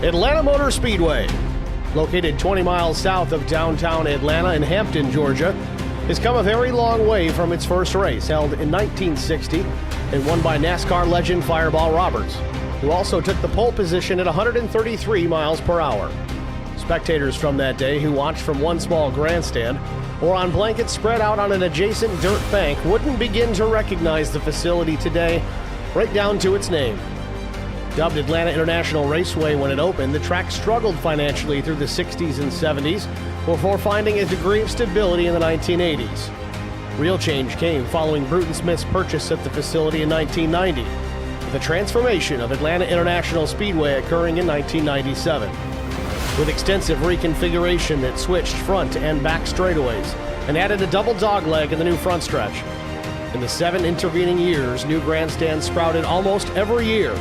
Atlanta Motor Speedway, located 20 miles south of downtown Atlanta in Hampton, Georgia, has come a very long way from its first race, held in 1960 and won by NASCAR legend Fireball Roberts, who also took the pole position at 133 miles per hour. Spectators from that day who watched from one small grandstand or on blankets spread out on an adjacent dirt bank wouldn't begin to recognize the facility today, right down to its name. Dubbed Atlanta International Raceway when it opened, the track struggled financially through the 60s and 70s before finding a degree of stability in the 1980s. Real change came following Bruton Smith's purchase of the facility in 1990, with the transformation of Atlanta International Speedway occurring in 1997. With extensive reconfiguration that switched front and back straightaways and added a double dogleg in the new front stretch. In the 7 intervening years, new grandstands sprouted almost every year,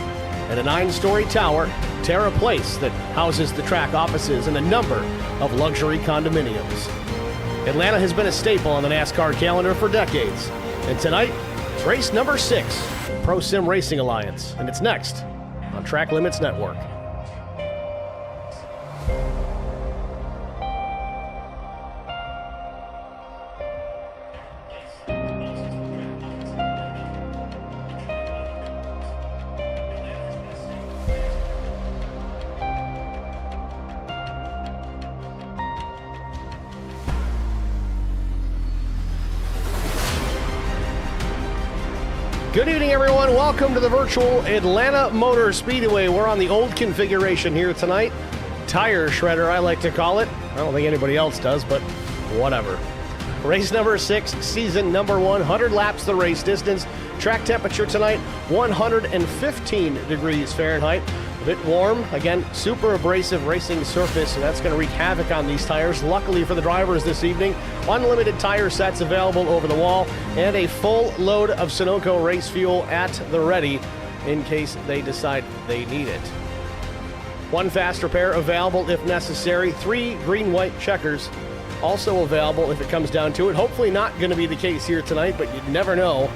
and a 9-story tower, Terra Place, that houses the track offices and a number of luxury condominiums. Atlanta has been a staple on the NASCAR calendar for decades, and tonight, it's race number 6, ProSim Racing Alliance, and it's next on Track Limits Network. Good evening, everyone. Welcome to the virtual Atlanta Motor Speedway. We're on the old configuration here tonight. Tire shredder, I like to call it. I don't think anybody else does, but whatever. Race number 6, season number 1, 100 laps the race distance. Track temperature tonight, 115 degrees Fahrenheit. A bit warm. Again, super abrasive racing surface, so that's going to wreak havoc on these tires. Luckily for the drivers this evening, unlimited tire sets available over the wall and a full load of Sunoco race fuel at the ready in case they decide they need it. 1 fast repair available if necessary. 3 green-white checkers also available if it comes down to it. Hopefully not going to be the case here tonight, but you never know.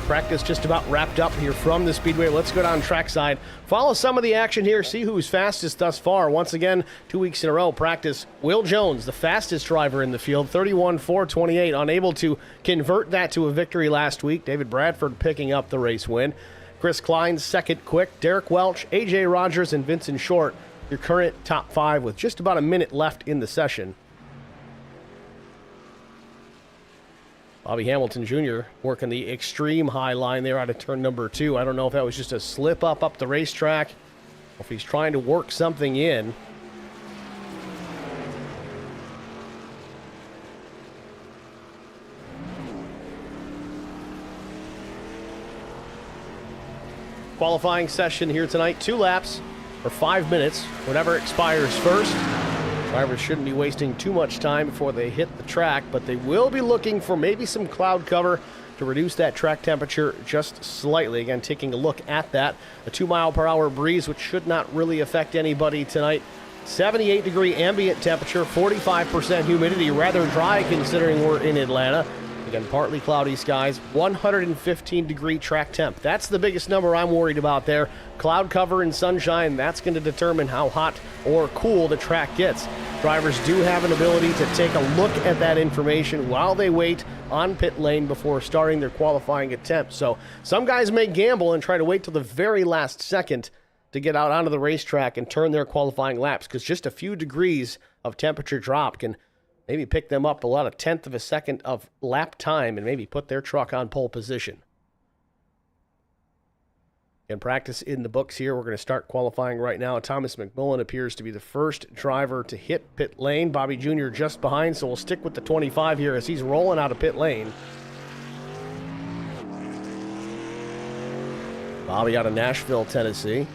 Practice just about wrapped up here from the Speedway. Let's go down trackside, follow some of the action here, see who's fastest thus far. Once again, 2 weeks in a row, practice. Will Jones, the fastest driver in the field, 31.428, unable to convert that to a victory last week. David Bradford picking up the race win. Chris Klein's second quick. Derek Welch, A.J. Rogers, and Vincent Short, your current top 5 with just about a minute left in the session. Bobby Hamilton Jr. working the extreme high line there out of turn number 2. I don't know if that was just a slip up the racetrack, or if he's trying to work something in. Qualifying session here tonight, 2 laps for 5 minutes, whatever expires first. Drivers shouldn't be wasting too much time before they hit the track, but they will be looking for maybe some cloud cover to reduce that track temperature just slightly. Again, taking a look at that. A 2-mile-per-hour breeze, which should not really affect anybody tonight. 78-degree ambient temperature, 45% humidity, rather dry considering we're in Atlanta. Again, partly cloudy skies, 115-degree track temp. That's the biggest number I'm worried about there. Cloud cover and sunshine, that's going to determine how hot or cool the track gets. Drivers do have an ability to take a look at that information while they wait on pit lane before starting their qualifying attempt. So some guys may gamble and try to wait till the very last second to get out onto the racetrack and turn their qualifying laps, because just a few degrees of temperature drop can maybe pick them up about a 1/10 of a second of lap time and maybe put their truck on pole position. In practice in the books here, we're going to start qualifying right now. Thomas McMillan appears to be the first driver to hit pit lane. Bobby Jr. just behind, so we'll stick with the 25 here as he's rolling out of pit lane. Bobby out of Nashville, Tennessee.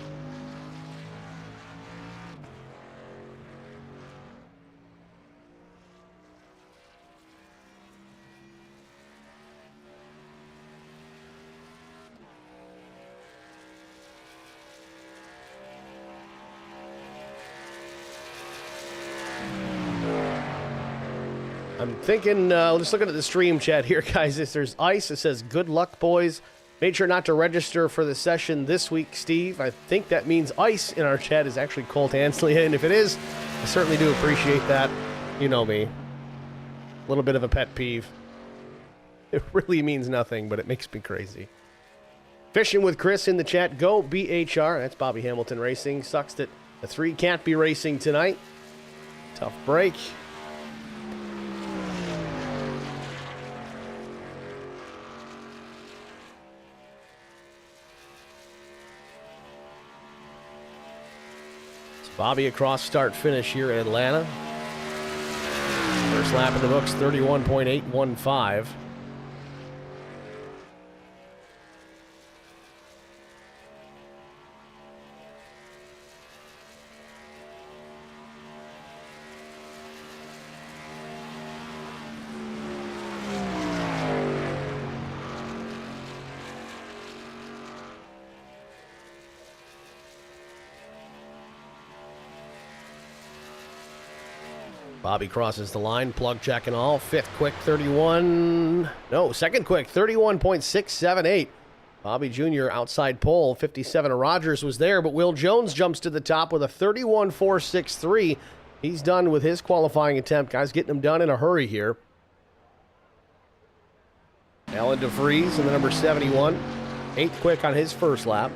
I'm thinking, just looking at the stream chat here, guys, if there's ice, it says, good luck, boys. Made sure not to register for the session this week, Steve. I think that means ice in our chat is actually Colt Ansley, and if it is, I certainly do appreciate that. You know me. A little bit of a pet peeve. It really means nothing, but it makes me crazy. Fishing with Chris in the chat. Go BHR. That's Bobby Hamilton Racing. Sucks that the 3 can't be racing tonight. Tough break. It's Bobby across start finish here at Atlanta. First lap in the books, 31.815. Bobby crosses the line, plug check and all. Second quick, 31.678. Bobby Jr. outside pole, 57. Rogers was there, but Will Jones jumps to the top with a 31.463. He's done with his qualifying attempt. Guys getting him done in a hurry here. Alan DeVries in the number 71. 8th quick on his first lap.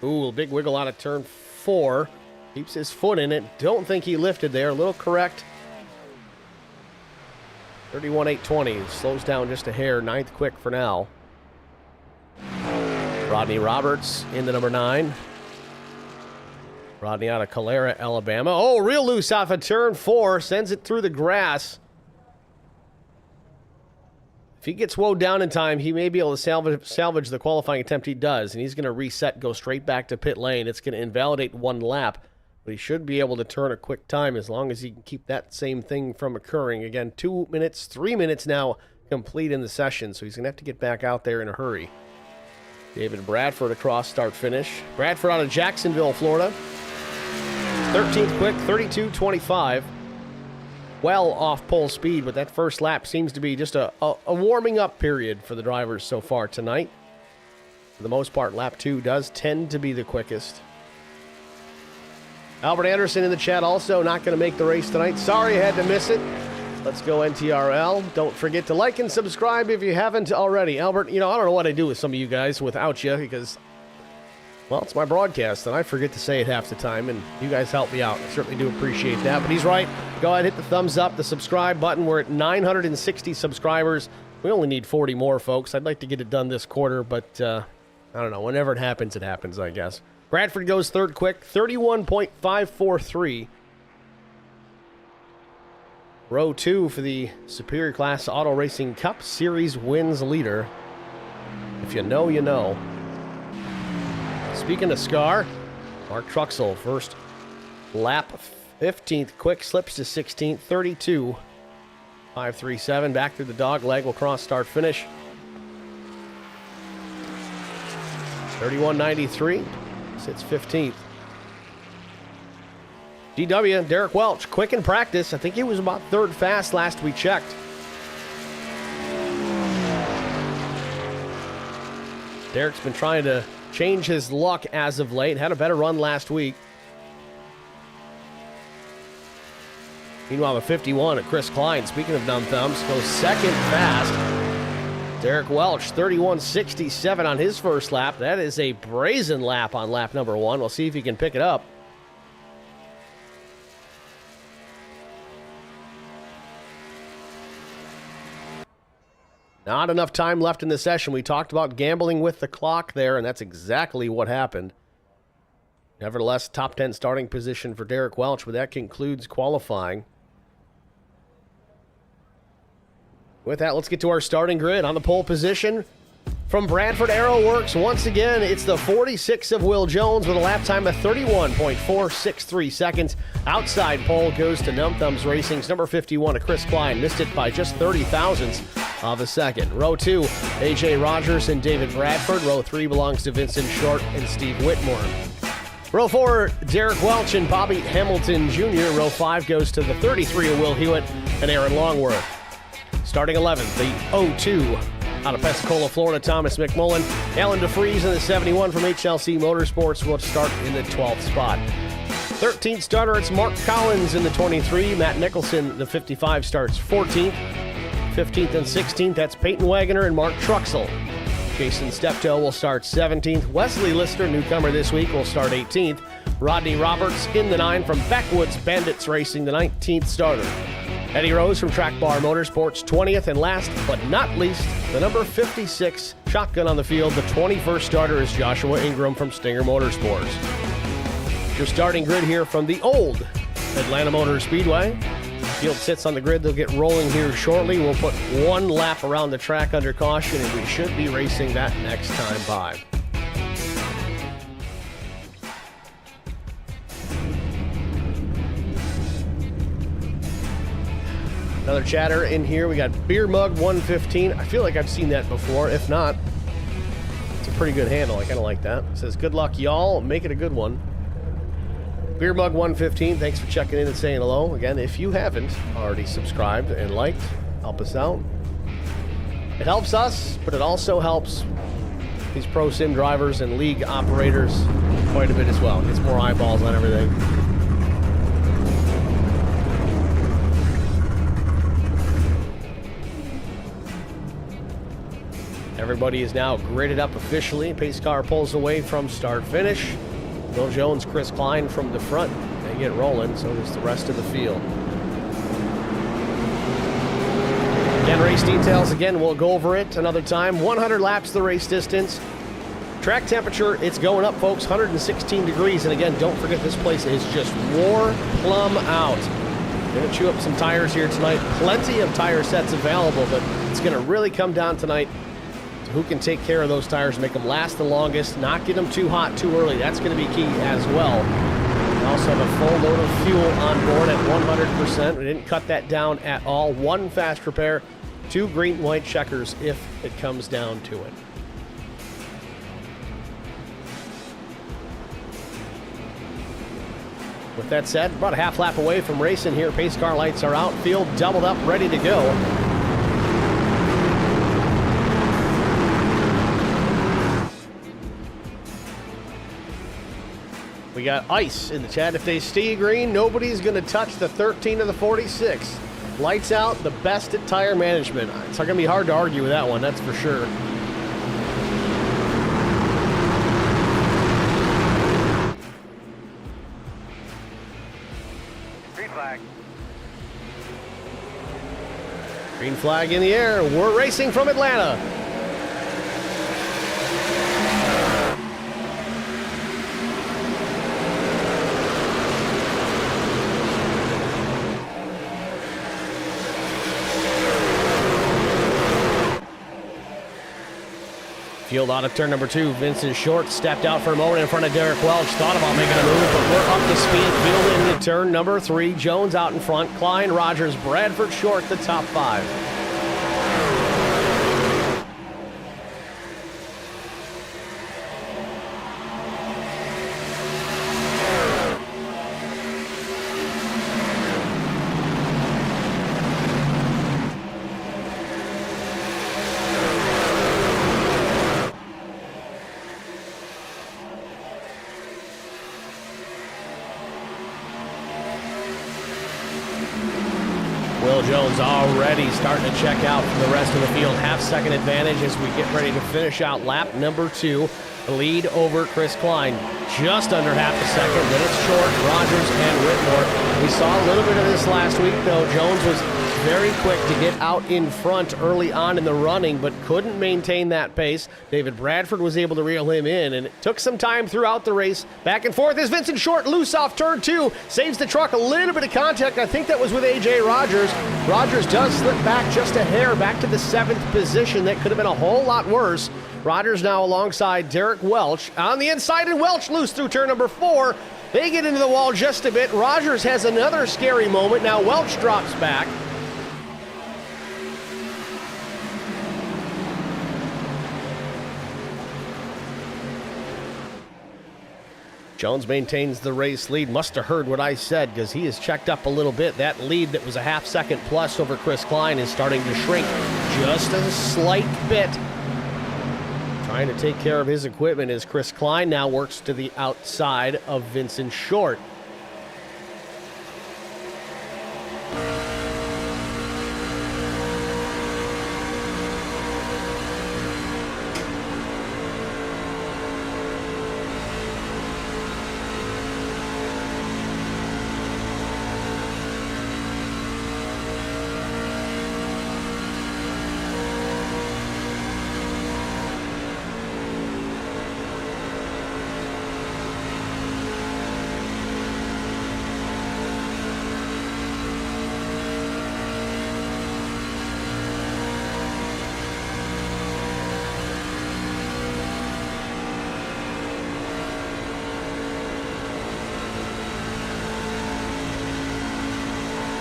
Ooh, a big wiggle out of turn 4. Keeps his foot in it. Don't think he lifted there. A little correct. 31.820. Slows down just a hair. 9th quick for now. Rodney Roberts in the number 9. Rodney out of Calera, Alabama. Oh, real loose off of turn 4. Sends it through the grass. If he gets woed down in time, he may be able to salvage the qualifying attempt he does. And he's going to reset, go straight back to pit lane. It's going to invalidate 1 lap. But he should be able to turn a quick time as long as he can keep that same thing from occurring. Again, 2 minutes, 3 minutes now complete in the session, so he's going to have to get back out there in a hurry. David Bradford across start finish. Bradford out of Jacksonville, Florida. 13th quick, 32.25. Well off pole speed, but that first lap seems to be just a warming up period for the drivers so far tonight. For the most part, lap 2 does tend to be the quickest. Albert Anderson in the chat also not going to make the race tonight. Sorry I had to miss it. Let's go NTRL. Don't forget to like and subscribe if you haven't already. Albert, I don't know what I do with some of you guys without you because, well, it's my broadcast and I forget to say it half the time and you guys help me out. I certainly do appreciate that. But he's right. Go ahead, hit the thumbs up, the subscribe button. We're at 960 subscribers. We only need 40 more, folks. I'd like to get it done this quarter, but I don't know. Whenever it happens, I guess. Bradford goes 3rd quick, 31.543. Row 2 for the Superior Class Auto Racing Cup Series wins leader. If you know, you know. Speaking of Scar, Mark Truxell, first lap, 15th quick, slips to 16th, 32.537. Back through the dog leg, will cross start finish. 31.93. Sits 15th. DW, Derek Welch, quick in practice. I think he was about 3rd fast last we checked. Derek's been trying to change his luck as of late. Had a better run last week. Meanwhile, the 51 at Chris Klein, speaking of numb thumbs, goes 2nd fast. Derek Welch, 31.67 on his first lap. That is a brazen lap on lap number 1. We'll see if he can pick it up. Not enough time left in the session. We talked about gambling with the clock there, and that's exactly what happened. Nevertheless, top 10 starting position for Derek Welch, but that concludes qualifying. With that, let's get to our starting grid. On the pole position, from Bradford Aero Works, once again, it's the 46 of Will Jones with a lap time of 31.463 seconds. Outside pole goes to Numb Thumbs Racing's number 51 of Chris Klein. Missed it by just 30 thousandths of a second. Row 2, AJ Rogers and David Bradford. Row 3 belongs to Vincent Short and Steve Whitmore. Row 4, Derek Welch and Bobby Hamilton Jr. Row 5 goes to the 33 of Will Hewitt and Aaron Longworth. Starting 11th, the 02 Out of Pensacola, Florida, Thomas McMullen. Alan DeFries in the 71 from HLC Motorsports will start in the 12th spot. 13th starter, it's Mark Collins in the 23. Matt Nicholson, the 55, starts 14th. 15th and 16th, that's Peyton Wagoner and Mark Truxell. Jason Steptoe will start 17th. Wesley Lister, newcomer this week, will start 18th. Rodney Roberts in the 9 from Backwoods Bandits Racing, the 19th starter. Eddie Rose from Track Bar Motorsports, 20th. And last but not least, the number 56 shotgun on the field, the 21st starter is Joshua Ingram from Stinger Motorsports. Your starting grid here from the old Atlanta Motor Speedway. Field sits on the grid. They'll get rolling here shortly. We'll put one lap around the track under caution, and we should be racing that next time by. Another chatter in here. We got Beer Mug 115. I feel like I've seen that before. If not, it's a pretty good handle. I kind of like that. It says, good luck, y'all. Make it a good one. Beer Mug 115, thanks for checking in and saying hello. Again, if you haven't already subscribed and liked, help us out. It helps us, but it also helps these ProSim drivers and league operators quite a bit as well. It gets more eyeballs on everything. Everybody is now gridded up officially. Pace car pulls away from start-finish. Bill Jones, Chris Klein from the front. They get rolling, so does the rest of the field. Again, race details. Again, we'll go over it another time. 100 laps the race distance. Track temperature, it's going up, folks. 116 degrees. And again, don't forget this place is just war plumb out. Going to chew up some tires here tonight. Plenty of tire sets available, but it's going to really come down tonight to who can take care of those tires, make them last the longest, not get them too hot too early. That's going to be key as well. We also have a full load of fuel on board at 100%. We didn't cut that down at all. 1 fast repair, 2 green and white checkers if it comes down to it. With that said, about a half lap away from racing here. Pace car lights are out. Field doubled up, ready to go. We got ice in the chat. If they stay green, nobody's going to touch the 13 of the 46. Lights out, the best at tire management. It's not going to be hard to argue with that one, that's for sure. Green flag in the air. We're racing from Atlanta. Field out of turn number 2. Vincent Short stepped out for a moment in front of Derek Welch. Thought about making a move, but we're up to speed. Field into turn number 3. Jones out in front. Klein, Rogers, Bradford, Short, the top 5. Jones already starting to check out from the rest of the field. Half-second advantage as we get ready to finish out lap number 2. The lead over Chris Klein. Just under half a second. Then it's Short, Rogers, and Whitmore. We saw a little bit of this last week, though. Jones was very quick to get out in front early on in the running, but couldn't maintain that pace. David Bradford was able to reel him in, and it took some time throughout the race. Back and forth is Vincent Short, loose off turn 2. Saves the truck, a little bit of contact. I think that was with A.J. Rogers. Rogers does slip back just a hair, back to the 7th position. That could have been a whole lot worse. Rogers now alongside Derek Welch. On the inside, and Welch loose through turn number 4. They get into the wall just a bit. Rogers has another scary moment. Now Welch drops back. Jones maintains the race lead. Must have heard what I said because he has checked up a little bit. That lead that was a half second plus over Chris Klein is starting to shrink just a slight bit. Trying to take care of his equipment as Chris Klein now works to the outside of Vincent Short.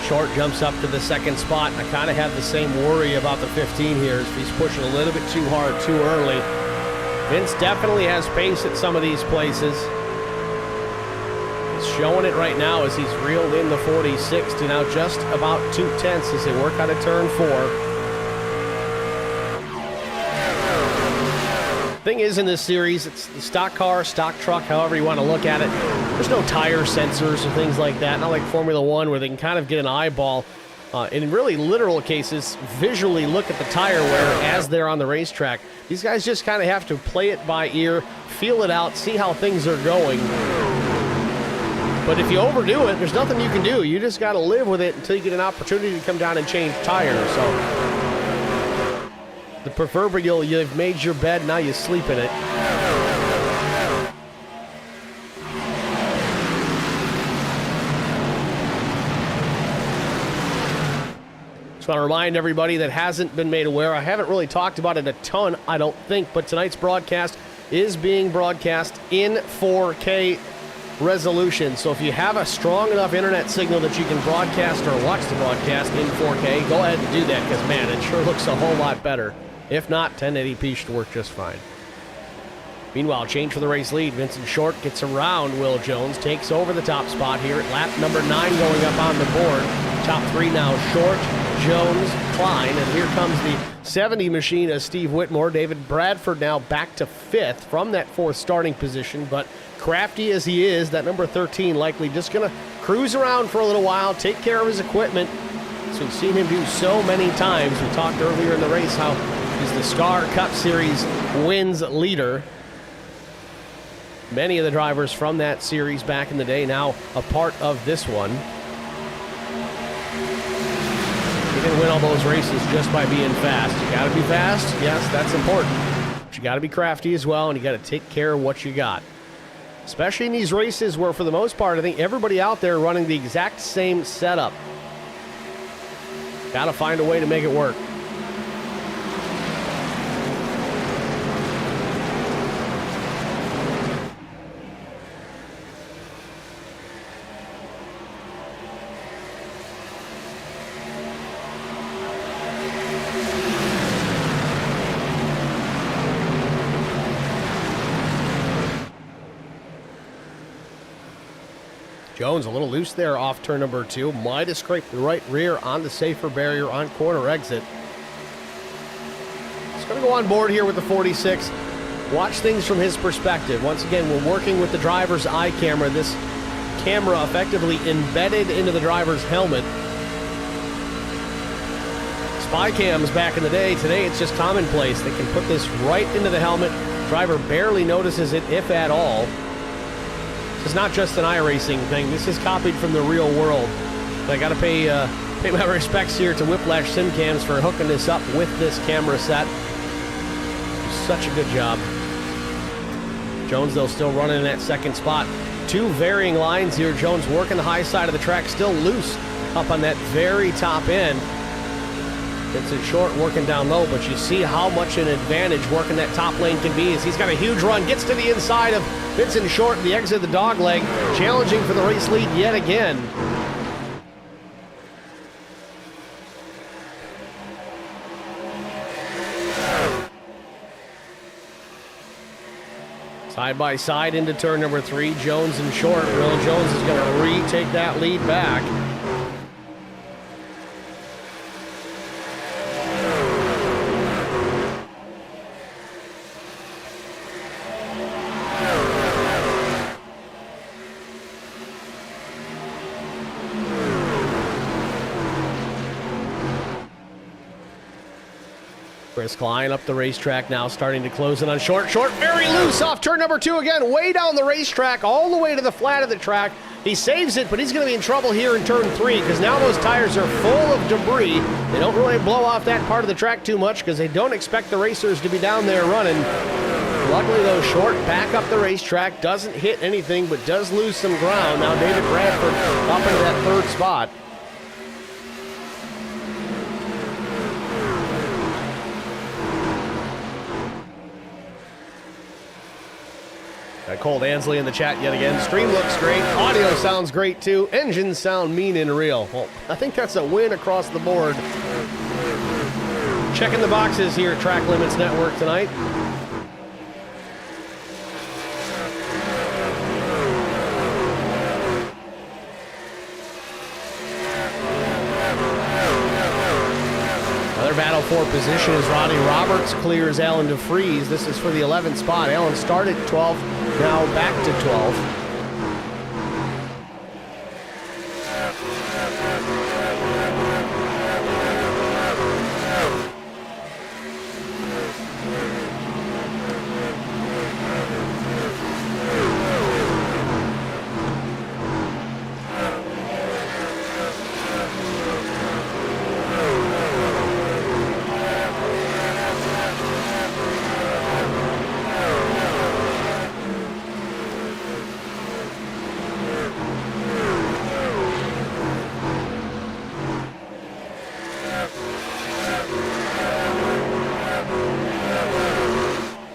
Short jumps up to the second spot. I kind of have the same worry about the 15 here as he's pushing a little bit too hard too early. Vince definitely has pace at some of these places. He's showing it right now as he's reeled in the 46 to now just about 2/10 as they work out of turn 4. Thing is, in this series, it's the stock car, stock truck, however you want to look at it. There's no tire sensors or things like that, not like Formula One where they can kind of get an eyeball, in really literal cases, visually look at the tire wear as they're on the racetrack. These guys just kind of have to play it by ear, feel it out, see how things are going. But if you overdo it, there's nothing you can do. You just got to live with it until you get an opportunity to come down and change tires. So the proverbial, you've made your bed, now you sleep in it. Just want to remind everybody that hasn't been made aware, I haven't really talked about it a ton, I don't think, but tonight's broadcast is being broadcast in 4K resolution. So if you have a strong enough internet signal that you can broadcast or watch the broadcast in 4K, go ahead and do that because, man, it sure looks a whole lot better. If not, 1080p should work just fine. Meanwhile, change for the race lead. Vincent Short gets around Will Jones, takes over the top spot here at lap number 9 going up on the board. Top 3 now, Short, Jones, Klein, and here comes the 70 machine of Steve Whitmore. David Bradford now back to 5th from that 4th starting position, but crafty as he is, that number 13 likely just going to cruise around for a little while, take care of his equipment. So we've seen him do so many times. We talked earlier in the race how he's the Star Cup Series wins leader. Many of the drivers from that series back in the day now a part of this one. You didn't win all those races just by being fast. You got to be fast. Yes, that's important. But you got to be crafty as well, and you got to take care of what you got. Especially in these races where, for the most part, I think everybody out there running the exact same setup. Got to find a way to make it work. Jones a little loose there off turn number 2. Might have scraped the right rear on the safer barrier on corner exit. He's going to go on board here with the 46. Watch things from his perspective. Once again, we're working with the driver's eye camera. This camera effectively embedded into the driver's helmet. Spy cams back in the day. Today it's just commonplace. They can put this right into the helmet. Driver barely notices it, if at all. It's not just an iRacing thing. This is copied from the real world. But I got to pay my respects here to Whiplash SimCams for hooking this up with this camera set. Such a good job. Jones, though, still running in that second spot. 2 varying lines here. Jones working the high side of the track, still loose up on that very top end. Vincent Short working down low, but you see how much an advantage working that top lane can be as he's got a huge run, gets to the inside of Vincent Short at the exit of the dog leg, challenging for the race lead yet again. Side by side into turn number 3, Jones and Short. Will Jones is going to retake that lead back. Chris Klein up the racetrack now, starting to close in on short, very loose off turn number 2 again, way down the racetrack, all the way to the flat of the track. He saves it, but he's going to be in trouble here in turn 3 because now those tires are full of debris. They don't really blow off that part of the track too much because they don't expect the racers to be down there running. Luckily, though, Short back up the racetrack, doesn't hit anything, but does lose some ground. Now David Bradford up into that 3rd spot. Got Cole Ansley in the chat yet again. Stream looks great. Audio sounds great, too. Engines sound mean and real. Well, I think that's a win across the board. Checking the boxes here at Track Limits Network tonight. Battle for position as Rodney Roberts clears Alan DeFries. This is for the 11th spot. Alan started 12th, now back to 12th.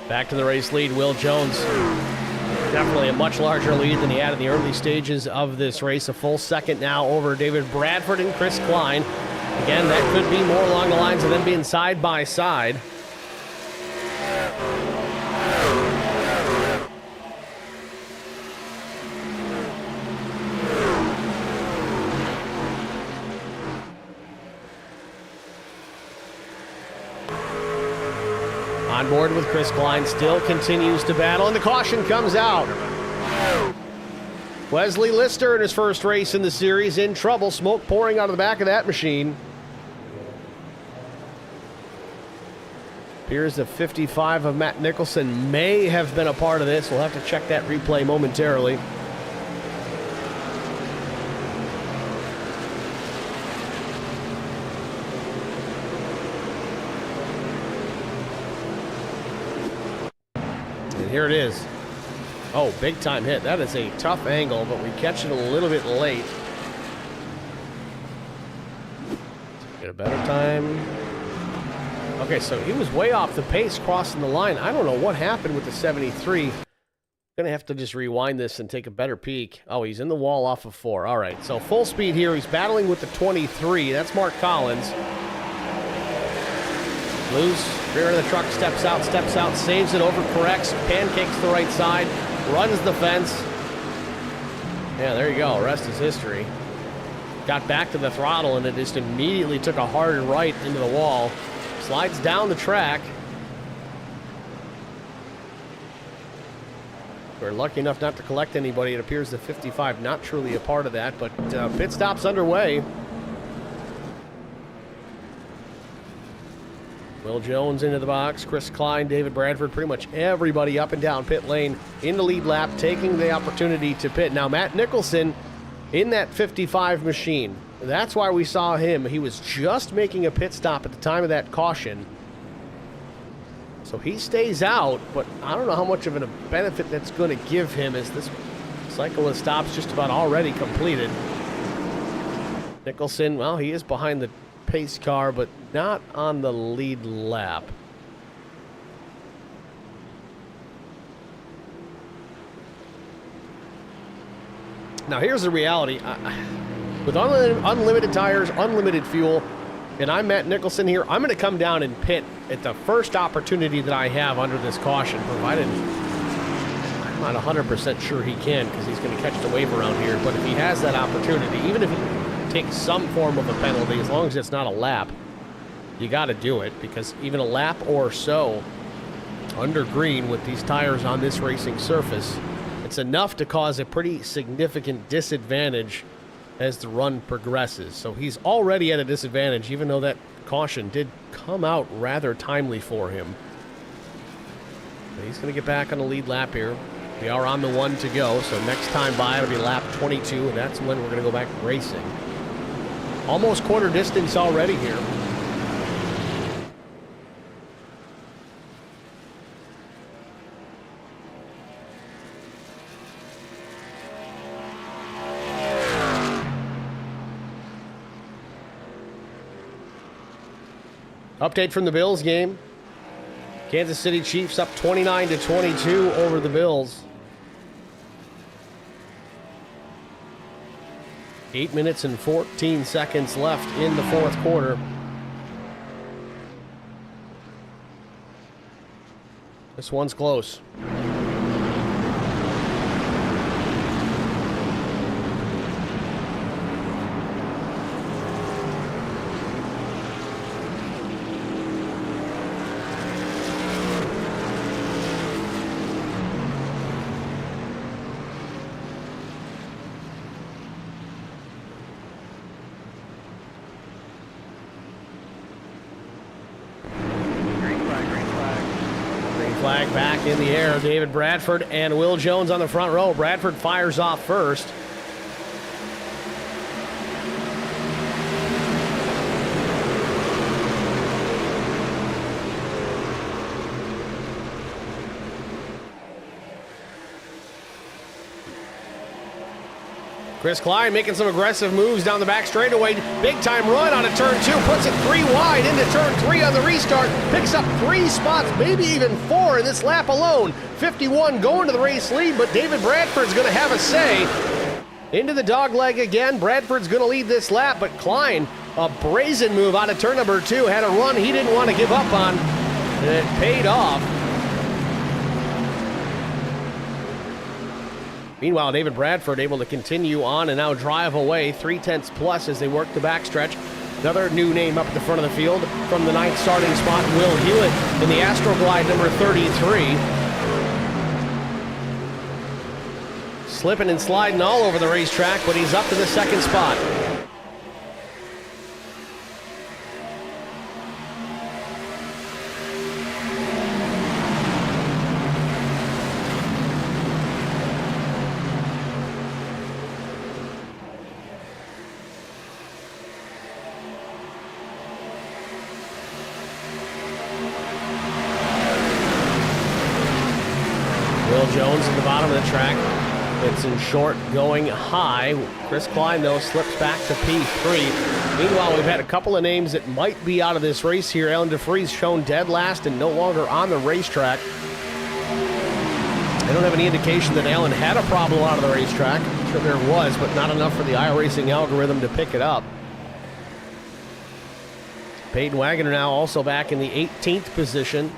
Back to the race lead, Will Jones. Definitely a much larger lead than he had in the early stages of this race. A full second now over David Bradford and Chris Klein. Again, that could be more along the lines of them being side by side. On board with Chris Klein, still continues to battle, and the caution comes out. Wesley Lister in his first race in the series in trouble. Smoke pouring out of the back of that machine. Appears the 55 of Matt Nicholson may have been a part of this. We'll have to check that replay momentarily. Here it is. Oh, big time hit. That is a tough angle, but we catch it a little bit late. Get a better time. Okay, so he was way off the pace crossing the line. I don't know what happened with the 73. Gonna have to just rewind this and take a better peek. Oh, he's in the wall off of 4. All right, so full speed here. He's battling with the 23. That's Mark Collins. Loose, rear of the truck, steps out, saves it, overcorrects, pancakes the right side, runs the fence. Yeah, there you go, rest is history. Got back to the throttle and it just immediately took a hard right into the wall. Slides down the track. We're lucky enough not to collect anybody. It appears the 55 not truly a part of that, but pit stop's underway. Will Jones into the box, Chris Klein, David Bradford, pretty much everybody up and down pit lane in the lead lap, taking the opportunity to pit. Now, Matt Nicholson in that 55 machine. That's why we saw him. He was just making a pit stop at the time of that caution. So he stays out, but I don't know how much of a benefit that's going to give him as this cycle of stops just about already completed. Nicholson, well, he is behind the pace car, but not on the lead lap. Now here's the reality. With unlimited tires, unlimited fuel, and I'm Matt Nicholson here, I'm going to come down and pit at the first opportunity that I have under this caution, provided I'm not 100% sure he can because he's going to catch the wave around here. But if he has that opportunity, even if he takes some form of a penalty, as long as it's not a lap, you got to do it, because even a lap or so under green with these tires on this racing surface, it's enough to cause a pretty significant disadvantage as the run progresses. So he's already at a disadvantage, even though that caution did come out rather timely for him. But he's going to get back on the lead lap here. We are on the 1 to go, so next time by it'll be lap 22, and that's when we're going to go back racing. Almost quarter distance already here. Update from the Bills game. Kansas City Chiefs up 29-22 over the Bills. 8 minutes and 14 seconds left in the fourth quarter. This one's close. Flag back in the air. David Bradford and Will Jones on the front row. Bradford fires off first. Chris Klein making some aggressive moves down the back straightaway. Big time run on a turn 2. Puts it 3 wide into turn 3 on the restart. Picks up 3 spots, maybe even 4 in this lap alone. 51 going to the race lead, but David Bradford's going to have a say. Into the dog leg again. Bradford's going to lead this lap, but Klein, a brazen move out of turn number 2. Had a run he didn't want to give up on, and it paid off. Meanwhile, David Bradford able to continue on and now drive away 3/10 plus as they work the backstretch. Another new name up at the front of the field from the 9th starting spot, Will Hewitt in the Astroglide number 33. Slipping and sliding all over the racetrack, but he's up to the 2nd spot. Will Jones at the bottom of the track. It's in short, going high. Chris Klein, though, slips back to P3. Meanwhile, we've had a couple of names that might be out of this race here. Alan DeFries shown dead last and no longer on the racetrack. I don't have any indication that Alan had a problem out of the racetrack. I'm sure there was, but not enough for the iRacing algorithm to pick it up. Peyton Wagoner now also back in the 18th position.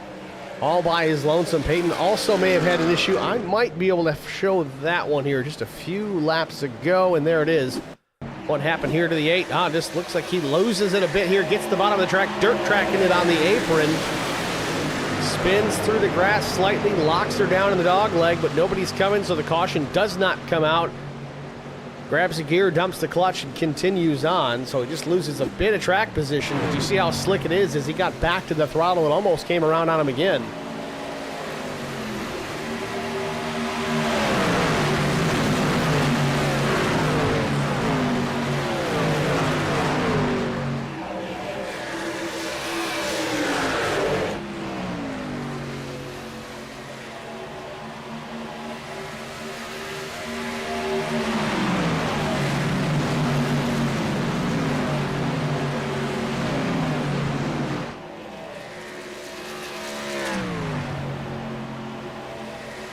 All by his lonesome. Peyton also may have had an issue. I might be able to show that one here just a few laps ago, and there it is. What happened here to the 8? Just looks like he loses it a bit here, gets to the bottom of the track, dirt tracking it on the apron. Spins through the grass slightly, locks her down in the dog leg, but nobody's coming, so the caution does not come out. Grabs the gear, dumps the clutch, and continues on, so he just loses a bit of track position. But you see how slick it is as he got back to the throttle and almost came around on him again.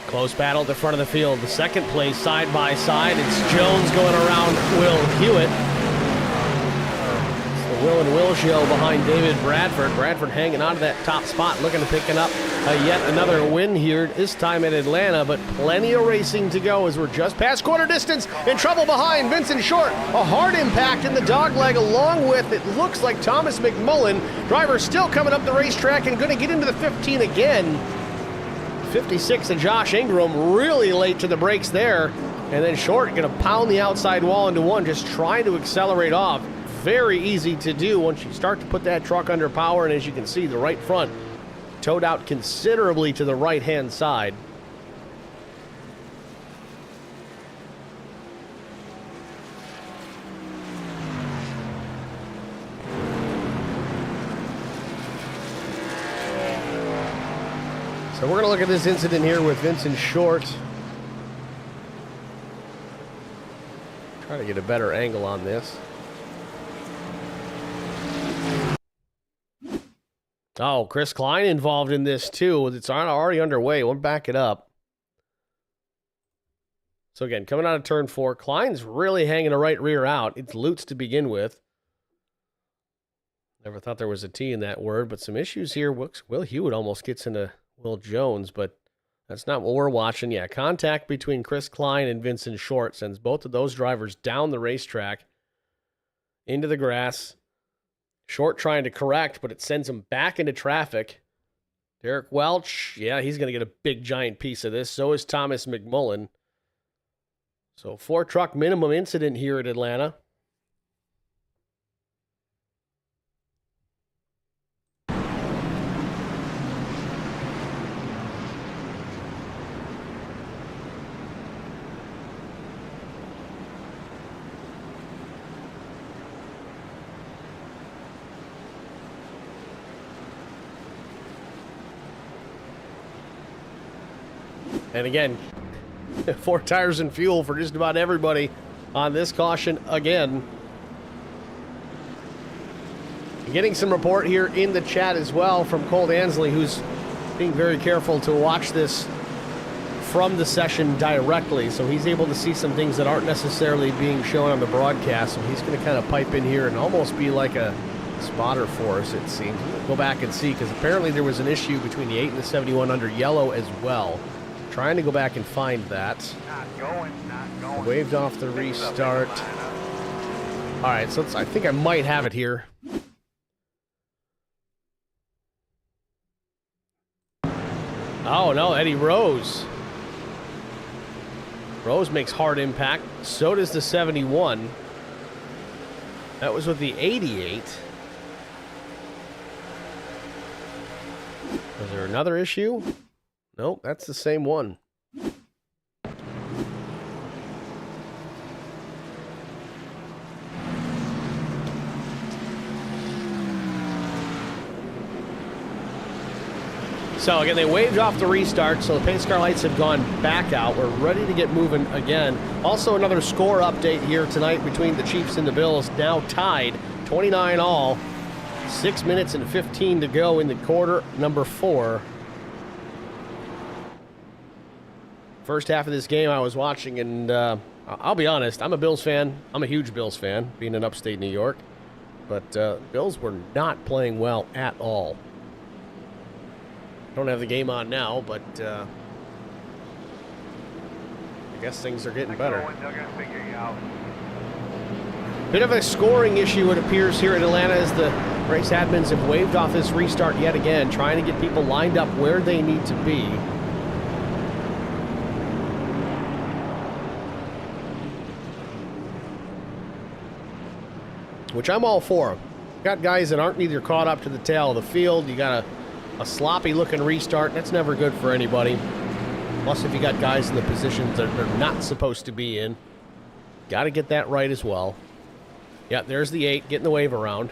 Close battle at the front of the field. The second place side by side. It's Jones going around Will Hewitt. It's the Will and Will show behind David Bradford. Bradford hanging on to that top spot, looking to picking up yet another win here, this time at Atlanta, but plenty of racing to go as we're just past quarter distance. In trouble behind Vincent Short. A hard impact in the dogleg along with, it looks like Thomas McMullen. Driver still coming up the racetrack and going to get into the 15 again. 56 and Josh Ingram really late to the brakes there. And then Short going to pound the outside wall into one, just trying to accelerate off. very easy to do once you start to put that truck under power, and as you can see, the right front towed out considerably to the right-hand side. So we're going to look at this incident here with Vincent Short. Try to get a better angle on this. Oh, Chris Klein involved in this too. It's already underway. We'll back it up. So again, coming out of turn 4, Klein's really hanging a right rear out. It's Lutz to begin with. Never thought there was a T in that word, but some issues here. Will Hewitt almost gets into Will Jones, but that's not what we're watching. Yeah, contact between Chris Klein and Vincent Short sends both of those drivers down the racetrack into the grass. Short trying to correct, but it sends him back into traffic. Derek Welch, yeah, he's going to get a big, giant piece of this. So is Thomas McMullen. So 4-truck minimum incident here at Atlanta. And again, 4 tires and fuel for just about everybody on this caution again. Getting some report here in the chat as well from Cole Ansley, who's being very careful to watch this from the session directly. So he's able to see some things that aren't necessarily being shown on the broadcast. So he's going to kind of pipe in here and almost be like a spotter for us, it seems. We'll go back and see, because apparently there was an issue between the 8 and the 71 under yellow as well. Trying to go back and find that. Not going. Waved off the restart. All right, so I think I might have it here. Oh, no, Eddie Rose. Rose makes hard impact. So does the 71. That was with the 88. Was there another issue? Nope, that's the same one. So again, they waved off the restart, so the pace car lights have gone back out. We're ready to get moving again. Also another score update here tonight between the Chiefs and the Bills, now tied 29 all. 6 minutes and 15 to go in the quarter number 4. First half of this game I was watching, and I'll be honest, I'm a Bills fan. I'm a huge Bills fan, being in upstate New York. But Bills were not playing well at all. Don't have the game on now, but I guess things are getting better. Bit of a scoring issue, it appears, here in Atlanta, as the race admins have waved off this restart yet again, trying to get people lined up where they need to be. Which I'm all for. Got guys that aren't either caught up to the tail of the field. You got a sloppy looking restart. That's never good for anybody. Plus, if you got guys in the positions that they're not supposed to be in, got to get that right as well. Yeah, there's the 8 getting the wave around.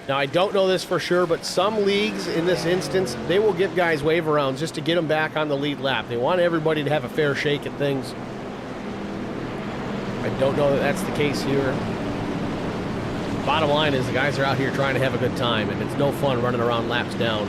Now, I don't know this for sure, but some leagues in this instance, they will give guys wave arounds just to get them back on the lead lap. They want everybody to have a fair shake at things. I don't know that that's the case here. Bottom line is the guys are out here trying to have a good time, and it's no fun running around laps down.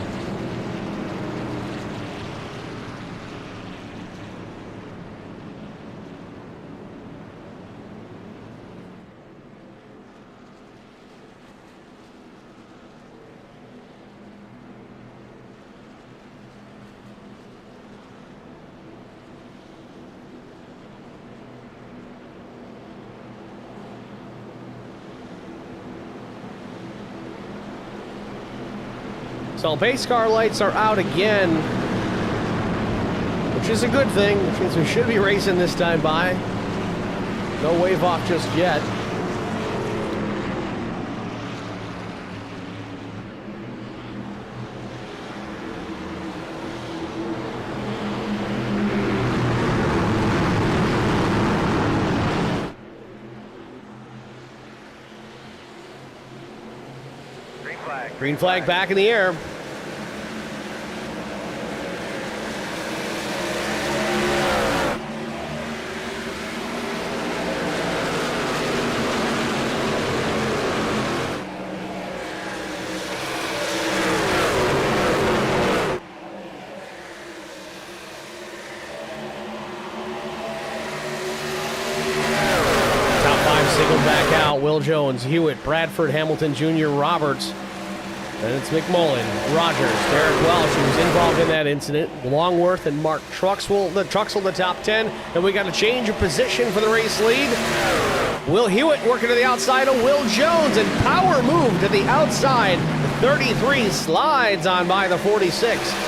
So pace car lights are out again, which is a good thing, which means we should be racing this time by. No wave off just yet. Green flag back in the air. Top 5 signaled back out. Will Jones, Hewitt, Bradford, Hamilton Jr., Roberts. And it's McMullen, Rogers, Derek Welch, who was involved in that incident, Longworth and Mark Truxell, the top 10. And we got a change of position for the race lead. Will Hewitt working to the outside of Will Jones, and power move to the outside. The 33 slides on by the 46.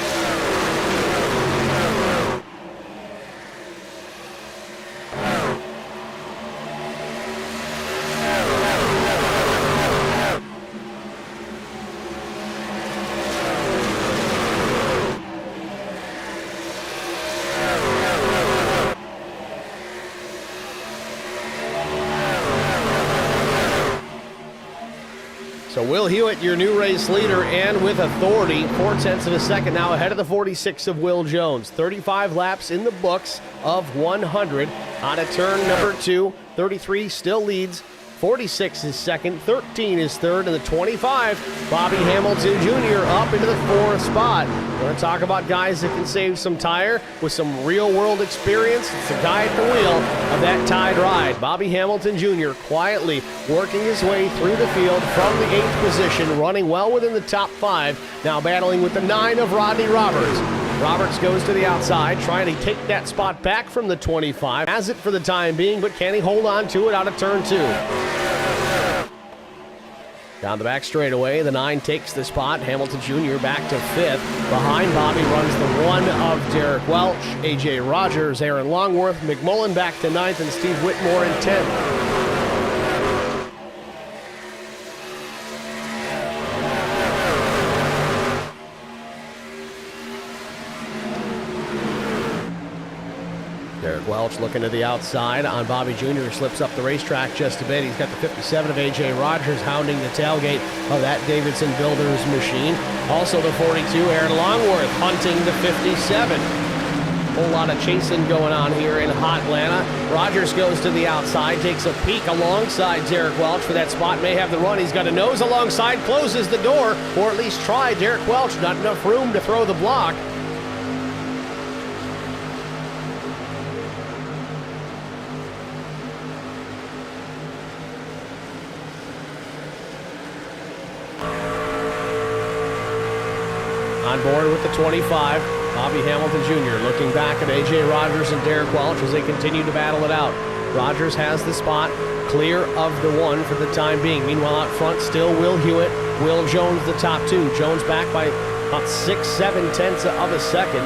So Will Hewitt, your new race leader, and with authority, 0.4 of a second now ahead of the 46 of Will Jones. 35 laps in the books of 100 on a turn number 2. 33 still leads. 46 is second, 13 is third, and the 25, Bobby Hamilton Jr. up into the 4th spot. We're going to talk about guys that can save some tire with some real-world experience. It's the guy at the wheel of that Tide ride. Bobby Hamilton Jr. quietly working his way through the field from the 8th position, running well within the top 5, now battling with the 9 of Rodney Roberts. Roberts goes to the outside, trying to take that spot back from the 25. Has it for the time being, but can he hold on to it out of turn 2? Down the back straightaway, the 9 takes the spot. Hamilton Jr. back to 5th. Behind Bobby runs the 1 of Derek Welch, A.J. Rogers, Aaron Longworth, McMullen back to 9th, and Steve Whitmore in 10th. Derek Welch looking to the outside on Bobby Jr. Slips up the racetrack just a bit. He's got the 57 of A.J. Rogers hounding the tailgate of that Davidson Builders machine. Also the 42, Aaron Longworth hunting the 57. Whole lot of chasing going on here in hot Atlanta. Rogers goes to the outside, takes a peek alongside Derek Welch for that spot. May have the run. He's got a nose alongside, closes the door, or at least try. Derek Welch, not enough room to throw the block. On board with the 25, Bobby Hamilton Jr. looking back at A.J. Rogers and Derek Welch as they continue to battle it out. Rogers has the spot clear of the 1 for the time being. Meanwhile, out front still Will Hewitt, Will Jones the top 2. Jones back by about 6/7 of a second.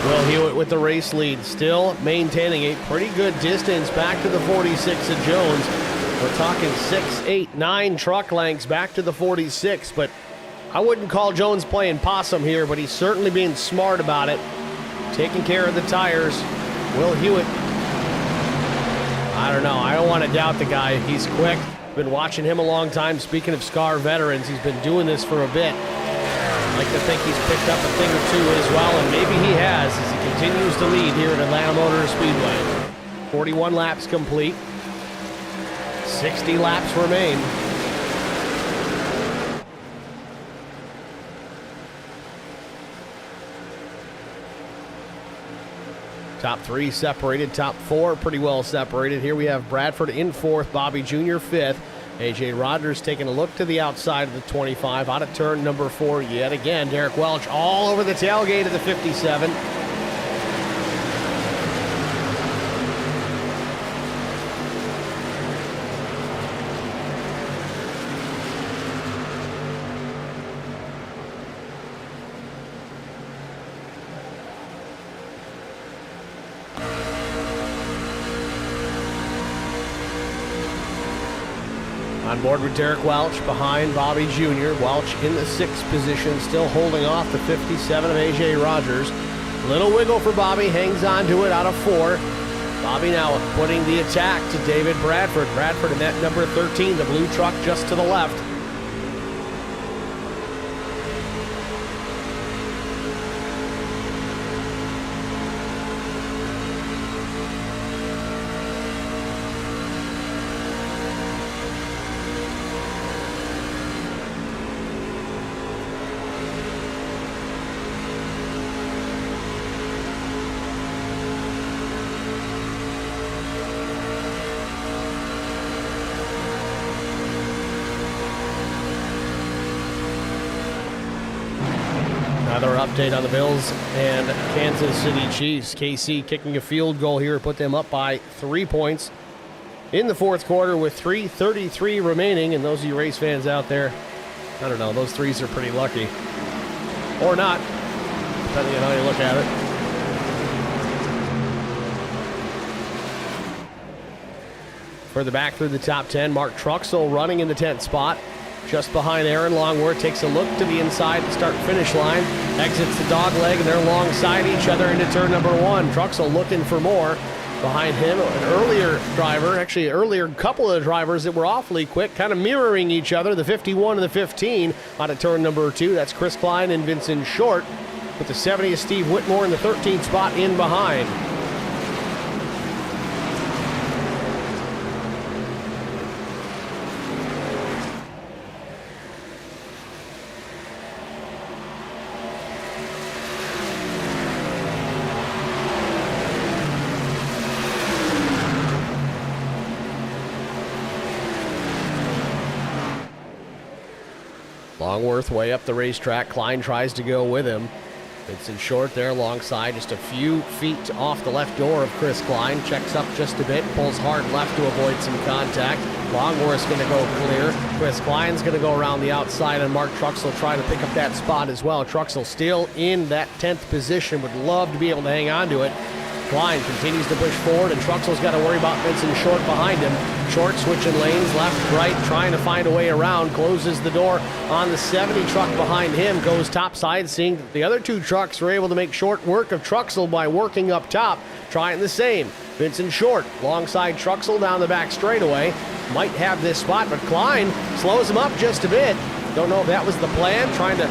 Will Hewitt with the race lead, still maintaining a pretty good distance back to the 46 of Jones. We're talking 6, 8, 9 truck lengths back to the 46, but I wouldn't call Jones playing possum here, but he's certainly being smart about it, taking care of the tires. Will Hewitt, I don't know. I don't want to doubt the guy. He's quick. Been watching him a long time. Speaking of SCAR veterans, he's been doing this for a bit. I'd like to think he's picked up a thing or two as well, and maybe he has as he continues to lead here at Atlanta Motor Speedway. 41 laps complete. 60 laps remain. Top 3 separated, top 4 pretty well separated. Here we have Bradford in 4th, Bobby Jr. 5th. A.J. Rogers taking a look to the outside of the 25, out of turn number 4 yet again. Derek Welch all over the tailgate of the 57. On board with Derek Welch behind Bobby Jr. Welch in the 6th position, still holding off the 57 of A.J. Rogers. Little wiggle for Bobby, hangs on to it out of 4. Bobby now putting the attack to David Bradford. Bradford in that number 13, the blue truck just to the left. Another update on the Bills and Kansas City Chiefs. KC kicking a field goal here, put them up by 3 points in the 4th quarter with 3:33 remaining. And those of you race fans out there, I don't know, those threes are pretty lucky. Or not, depending on how you look at it. Further back through the top 10, Mark Truxell running in the 10th spot. Just behind Aaron Longworth, takes a look to the inside start-finish line, exits the dog leg, and they're alongside each other into turn number 1. Truxell looking for more. Behind him, an earlier driver, actually earlier couple of drivers that were awfully quick, kind of mirroring each other, the 51 and the 15 out of turn number 2. That's Chris Klein and Vincent Short, with the 70 of Steve Whitmore in the 13th spot in behind. Longworth way up the racetrack. Klein tries to go with him. Vincent Short there alongside, just a few feet off the left door of Chris Klein. Checks up just a bit, pulls hard left to avoid some contact. Longworth's going to go clear. Chris Klein's going to go around the outside, and Mark Truxell trying to pick up that spot as well. Truxell still in that 10th position. Would love to be able to hang on to it. Klein continues to push forward, and Truxell's got to worry about Vincent Short behind him. Short switching lanes, left, right, trying to find a way around. Closes the door on the 70 truck behind him. Goes topside, seeing that the other 2 trucks were able to make short work of Truxell by working up top. Trying the same. Vincent Short alongside Truxell down the back straightaway. Might have this spot, but Klein slows him up just a bit. Don't know if that was the plan, trying to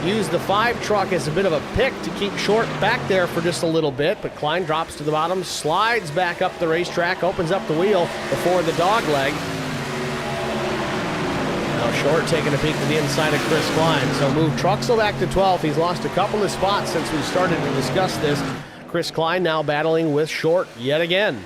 use the 5 truck as a bit of a pick to keep Short back there for just a little bit, but Klein drops to the bottom, slides back up the racetrack, opens up the wheel before the dog leg. Now Short taking a peek to the inside of Chris Klein. So move Truxell back to 12th. He's lost a couple of spots since we started to discuss this. Chris Klein now battling with Short yet again.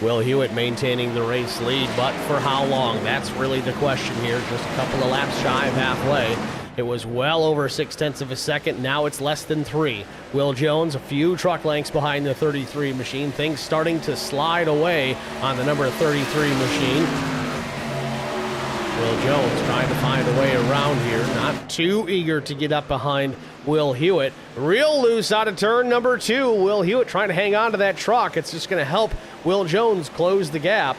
Will Hewitt maintaining the race lead, but for how long? That's really the question here. Just a couple of laps shy of halfway. It was well over 0.6 of a second. Now it's less than 3. Will Jones a few truck lengths behind the 33 machine. Things starting to slide away on the number 33 machine. Will Jones trying to find a way around here. Not too eager to get up behind Will Hewitt. Real loose out of turn number 2. Will Hewitt trying to hang on to that truck. It's just going to help Will Jones close the gap.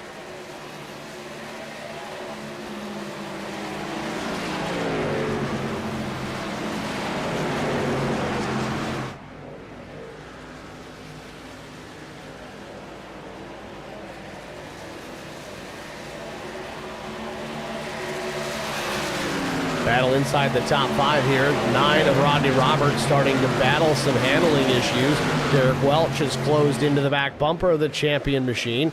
battle inside the top 5 here. 9 of Rodney Roberts starting to battle some handling issues. Derek Welch has closed into the back bumper of the champion machine.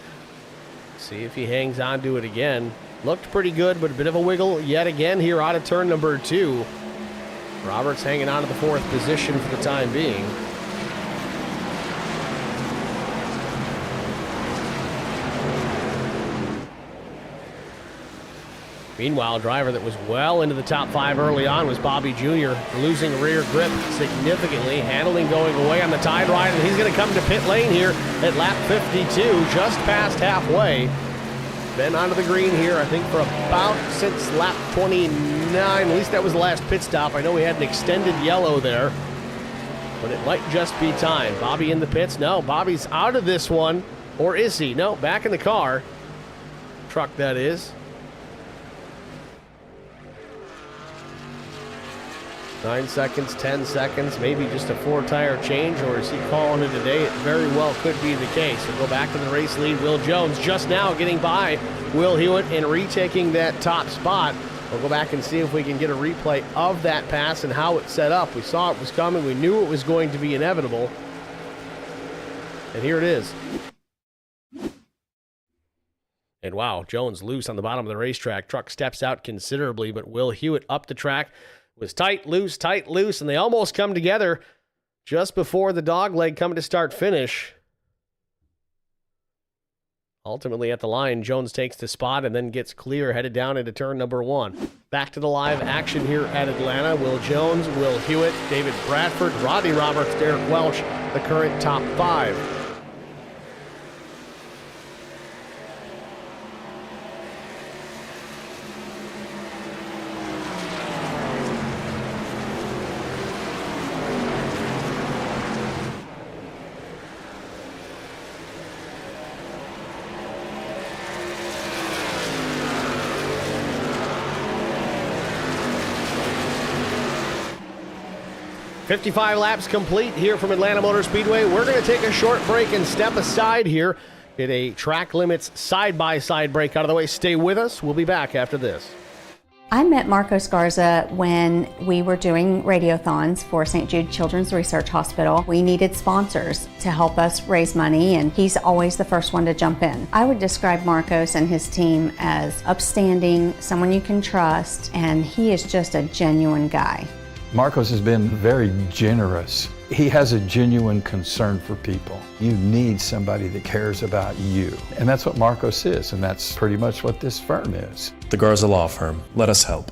See if he hangs on to it again. Looked pretty good, but a bit of a wiggle yet again here out of turn number 2. Roberts hanging on to the 4th position for the time being. Meanwhile, a driver that was well into the top 5 early on was Bobby Jr., losing rear grip significantly, handling going away on the tide ride, and he's going to come to pit lane here at lap 52, just past halfway. Been onto the green here, I think, for about since lap 29. At least that was the last pit stop. I know we had an extended yellow there, but it might just be time. Bobby in the pits? No, Bobby's out of this one. Or is he? No, back in the car. Truck, that is. 9 seconds, 10 seconds, maybe just a 4-tire change, or is he calling it a day? It very well could be the case. We'll go back to the race lead. Will Jones just now getting by Will Hewitt and retaking that top spot. We'll go back and see if we can get a replay of that pass and how it set up. We saw it was coming. We knew it was going to be inevitable. And here it is. And wow, Jones loose on the bottom of the racetrack. Truck steps out considerably, but Will Hewitt up the track. Was tight, loose, and they almost come together just before the dog leg coming to start finish. Ultimately at the line, Jones takes the spot and then gets clear, headed down into turn number 1. Back to the live action here at Atlanta. Will Jones, Will Hewitt, David Bradford, Rodney Roberts, Derek Welch, the current top 5. .55 laps complete here from Atlanta Motor Speedway. We're going to take a short break and step aside here. Get a track limits side-by-side break out of the way. Stay with us. We'll be back after this. I met Marco Scarza when we were doing radiothons for St. Jude Children's Research Hospital. We needed sponsors to help us raise money, and he's always the first one to jump in. I would describe Marcos and his team as upstanding, someone you can trust, and he is just a genuine guy. Marcos has been very generous. He has a genuine concern for people. You need somebody that cares about you. And that's what Marcos is, and that's pretty much what this firm is. The Garza Law Firm. Let us help.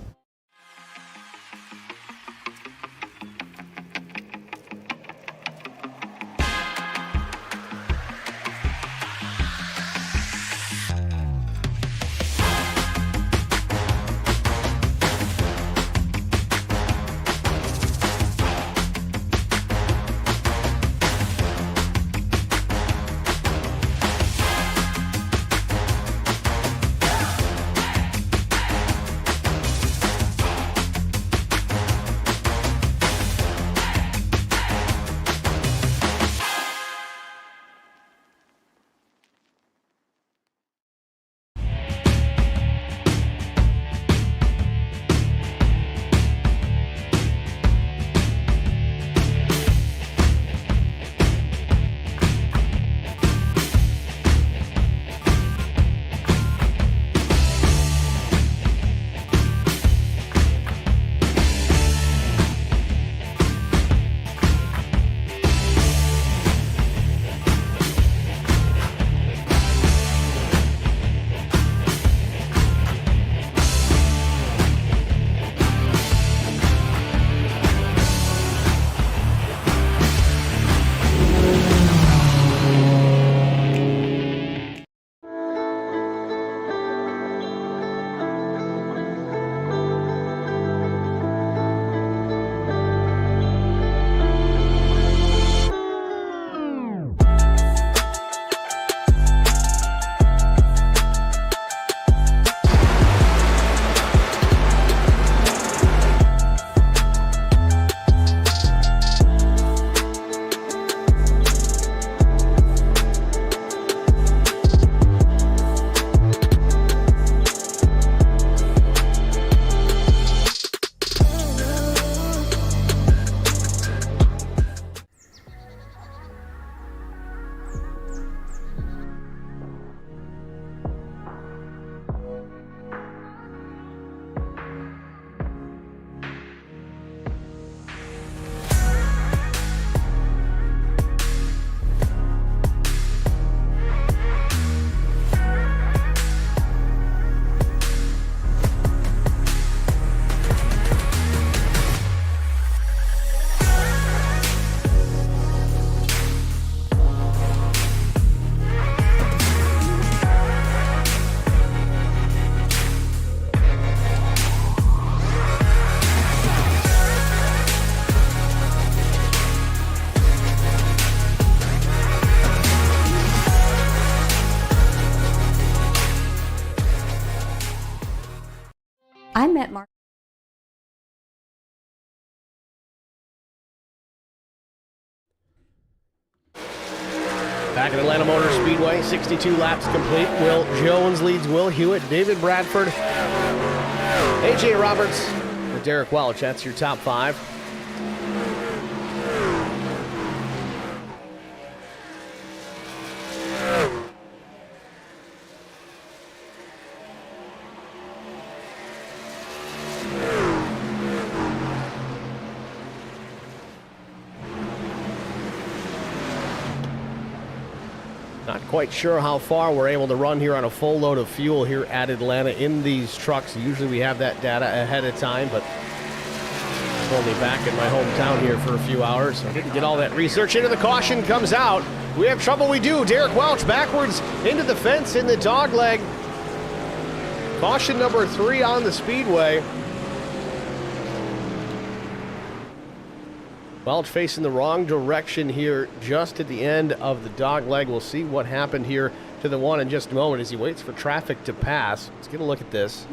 met Mark. Back at Atlanta Motor Speedway, 62 laps complete. Will Jones leads Will Hewitt, David Bradford, A.J. Roberts, and Derek Welch. That's your top five. Not quite sure how far we're able to run here on a full load of fuel here at Atlanta in these trucks. Usually we have that data ahead of time, but I'm only back in my hometown here for a few hours. I didn't get all that research into. The caution comes out. We have trouble, we do. Derek Welch backwards into the fence in the dog leg. Caution number 3 on the speedway. Welch facing the wrong direction here just at the end of the dog leg. We'll see what happened here to the one in just a moment as he waits for traffic to pass. Let's get a look at this.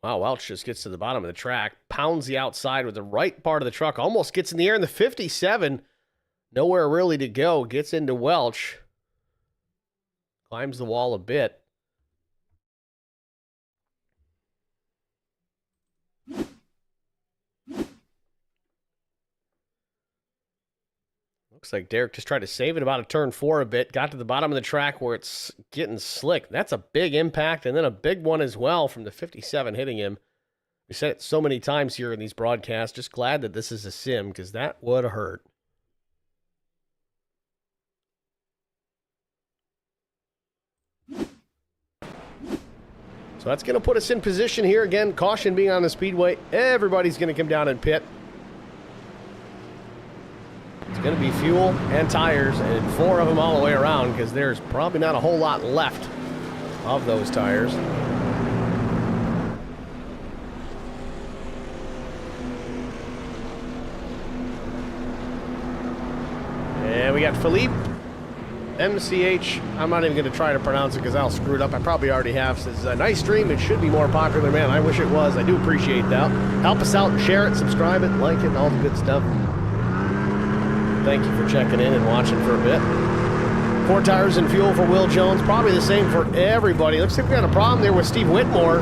Wow, Welch just gets to the bottom of the track, pounds the outside with the right part of the truck, almost gets in the air in the 57. Nowhere really to go, gets into Welch. Climbs the wall a bit. Looks like Derek just tried to save it about a turn 4 a bit. Got to the bottom of the track where it's getting slick. That's a big impact, and then a big one as well from the 57 hitting him. We said it so many times here in these broadcasts. Just glad that this is a sim because that would hurt. So that's going to put us in position here. Again, caution being on the speedway. Everybody's going to come down and pit. It's going to be fuel and tires, and 4 of them all the way around because there's probably not a whole lot left of those tires. And we got Philippe MCH. I'm not even going to try to pronounce it because I'll screw it up. I probably already have. Says, nice stream. It should be more popular. Man, I wish it was. I do appreciate that. Help us out. Share it, subscribe it, like it, all the good stuff. Thank you for checking in and watching for a bit. 4 tires and fuel for Will Jones. Probably the same for everybody. Looks like we got a problem there with Steve Whitmore.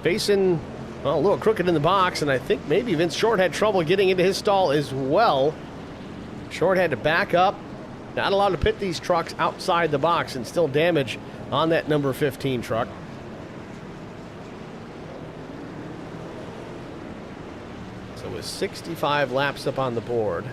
Facing, well, a little crooked in the box, and I think maybe Vince Short had trouble getting into his stall as well. Short had to back up. Not allowed to pit these trucks outside the box, and still damage on that number 15 truck. So with 65 laps up on the board,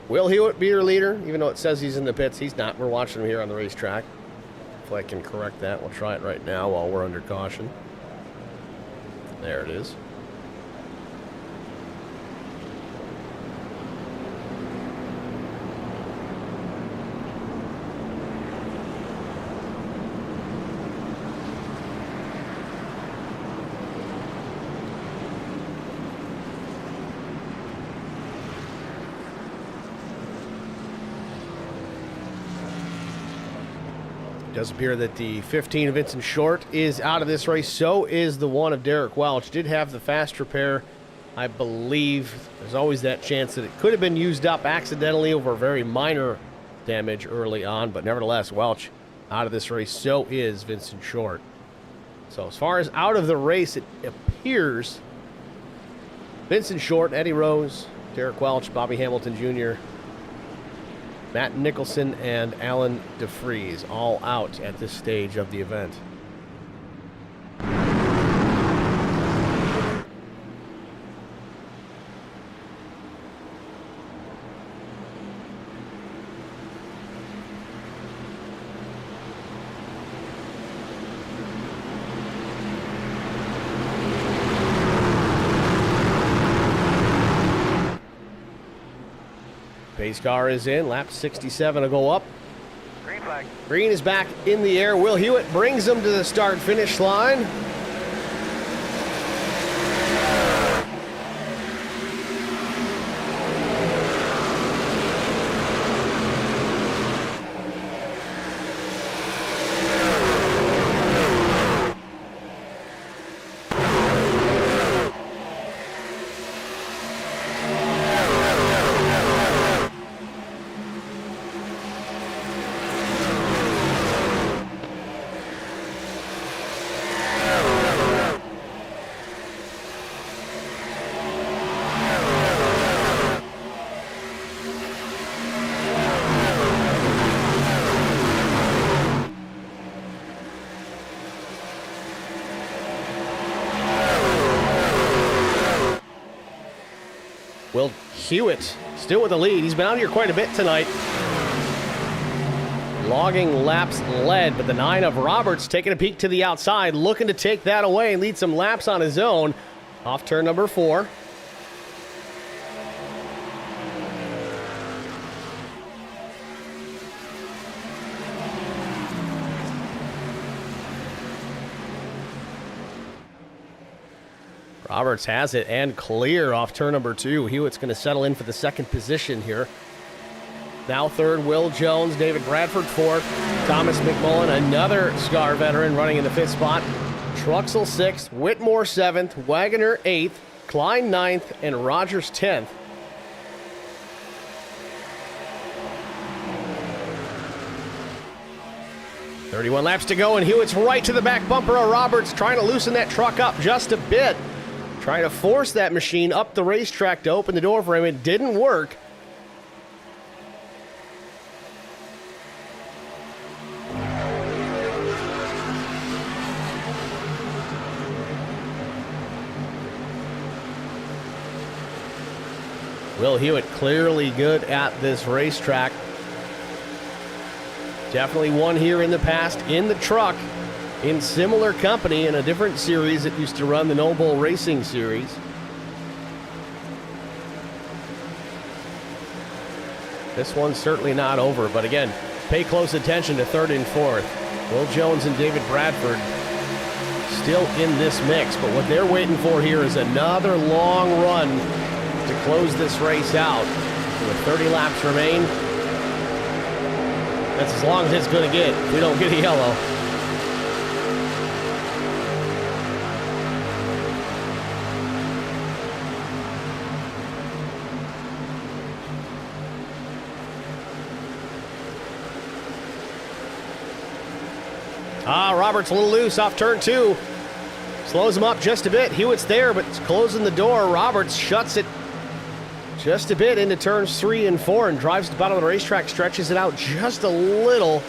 Will Hewitt be your leader? Even though it says he's in the pits, he's not. We're watching him here on the racetrack. If I can correct that, we'll try it right now while we're under caution. There it is. It does appear that the 15 of Vincent Short is out of this race. So is the one of Derek Welch. Did have the fast repair, I believe. There's always that chance that it could have been used up accidentally over very minor damage early on. But nevertheless, Welch out of this race. So is Vincent Short. So as far as out of the race, it appears Vincent Short, Eddie Rose, Derek Welch, Bobby Hamilton Jr., Matt Nicholson, and Alan DeFries all out at this stage of the event. Pace car is in. Lap 67 will go up. Green flag. Green is back in the air. Will Hewitt brings them to the start-finish line. Will Hewitt still with the lead. He's been out here quite a bit tonight. Logging laps led, but the 9 of Roberts taking a peek to the outside, looking to take that away and lead some laps on his own. Off turn number 4. Roberts has it and clear off turn number 2. Hewitt's going to settle in for the second position here. Now third, Will Jones, David Bradford fourth, Thomas McMullen, another SCAR veteran running in the 5th spot. Truxell 6th, Whitmore 7th, Wagoner 8th, Klein 9th, and Rogers 10th. .31 laps to go, and Hewitt's right to the back bumper of Roberts, trying to loosen that truck up just a bit. Trying to force that machine up the racetrack to open the door for him. It didn't work. Will Hewitt clearly good at this racetrack. Definitely won here in the past in the truck. In similar company in a different series that used to run the Noble Racing Series. This one's certainly not over, but again, pay close attention to 3rd and 4th. Will Jones and David Bradford still in this mix, but what they're waiting for here is another long run to close this race out. With 30 laps remain, that's as long as it's going to get if we don't get a yellow. Roberts a little loose off turn 2. Slows him up just a bit. Hewitt's there, but it's closing the door. Roberts shuts it just a bit into turns 3 and 4 and drives to the bottom of the racetrack, stretches it out just a little.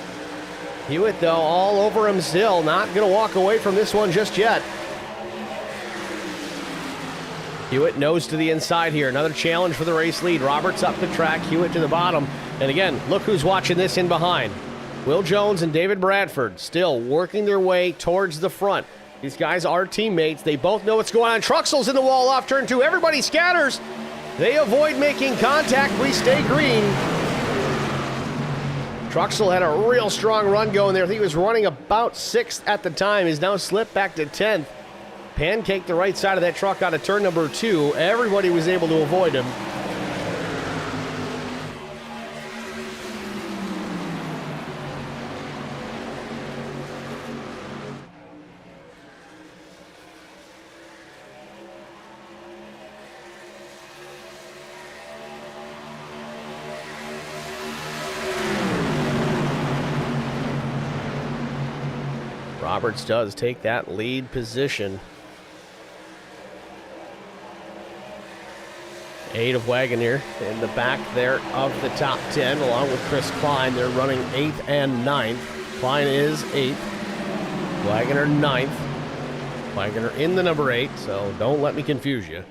Hewitt, though, all over him still. Not going to walk away from this one just yet. Hewitt nose to the inside here. Another challenge for the race lead. Roberts up the track, Hewitt to the bottom. And again, look who's watching this in behind. Will Jones and David Bradford still working their way towards the front. These guys are teammates. They both know what's going on. Truxell's in the wall off turn 2. Everybody scatters. They avoid making contact. We stay green. Truxell had a real strong run going there. I think he was running about 6th at the time. He's now slipped back to 10th. Pancaked the right side of that truck out of turn number 2. Everybody was able to avoid him. Roberts does take that lead position. 8 of Wagoner in the back there of the top 10, along with Chris Klein. They're running 8th and 9th. Klein is 8th. Wagoner 9th. Wagoner in the number 8, so don't let me confuse you.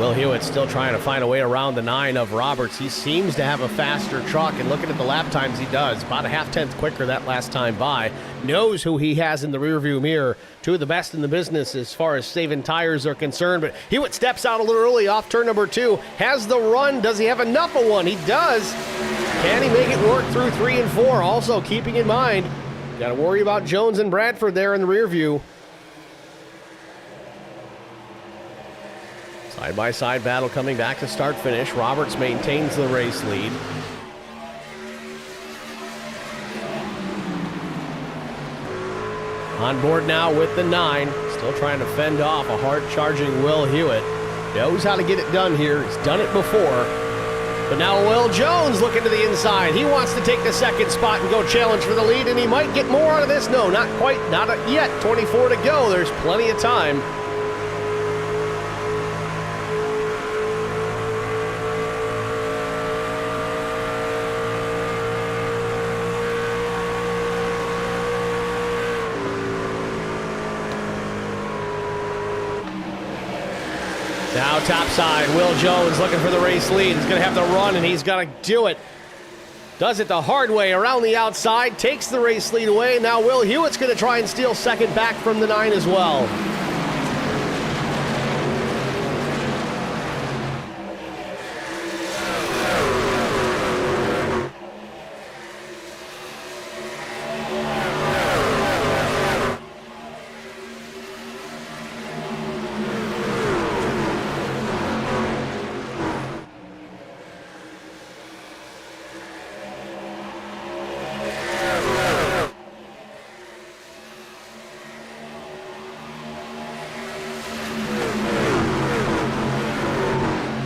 Will Hewitt still trying to find a way around the 9 of Roberts. He seems to have a faster truck, and looking at the lap times he does, about a half-tenth quicker that last time by. Knows who he has in the rearview mirror. Two of the best in the business as far as saving tires are concerned, but Hewitt steps out a little early off turn number 2. Has the run. Does he have enough of one? He does. Can he make it work through 3 and 4? Also keeping in mind, got to worry about Jones and Bradford there in the rear view. Side-by-side battle coming back to start-finish. Roberts maintains the race lead. On board now with the 9. Still trying to fend off a hard-charging Will Hewitt. Knows how to get it done here. He's done it before. But now Will Jones looking to the inside. He wants to take the second spot and go challenge for the lead, and he might get more out of this. No, not quite. Not yet. 24 to go. There's plenty of time. Now topside, Will Jones looking for the race lead. He's going to have to run, and he's got to do it. Does it the hard way around the outside, takes the race lead away. Now Will Hewitt's going to try and steal second back from the 9 as well.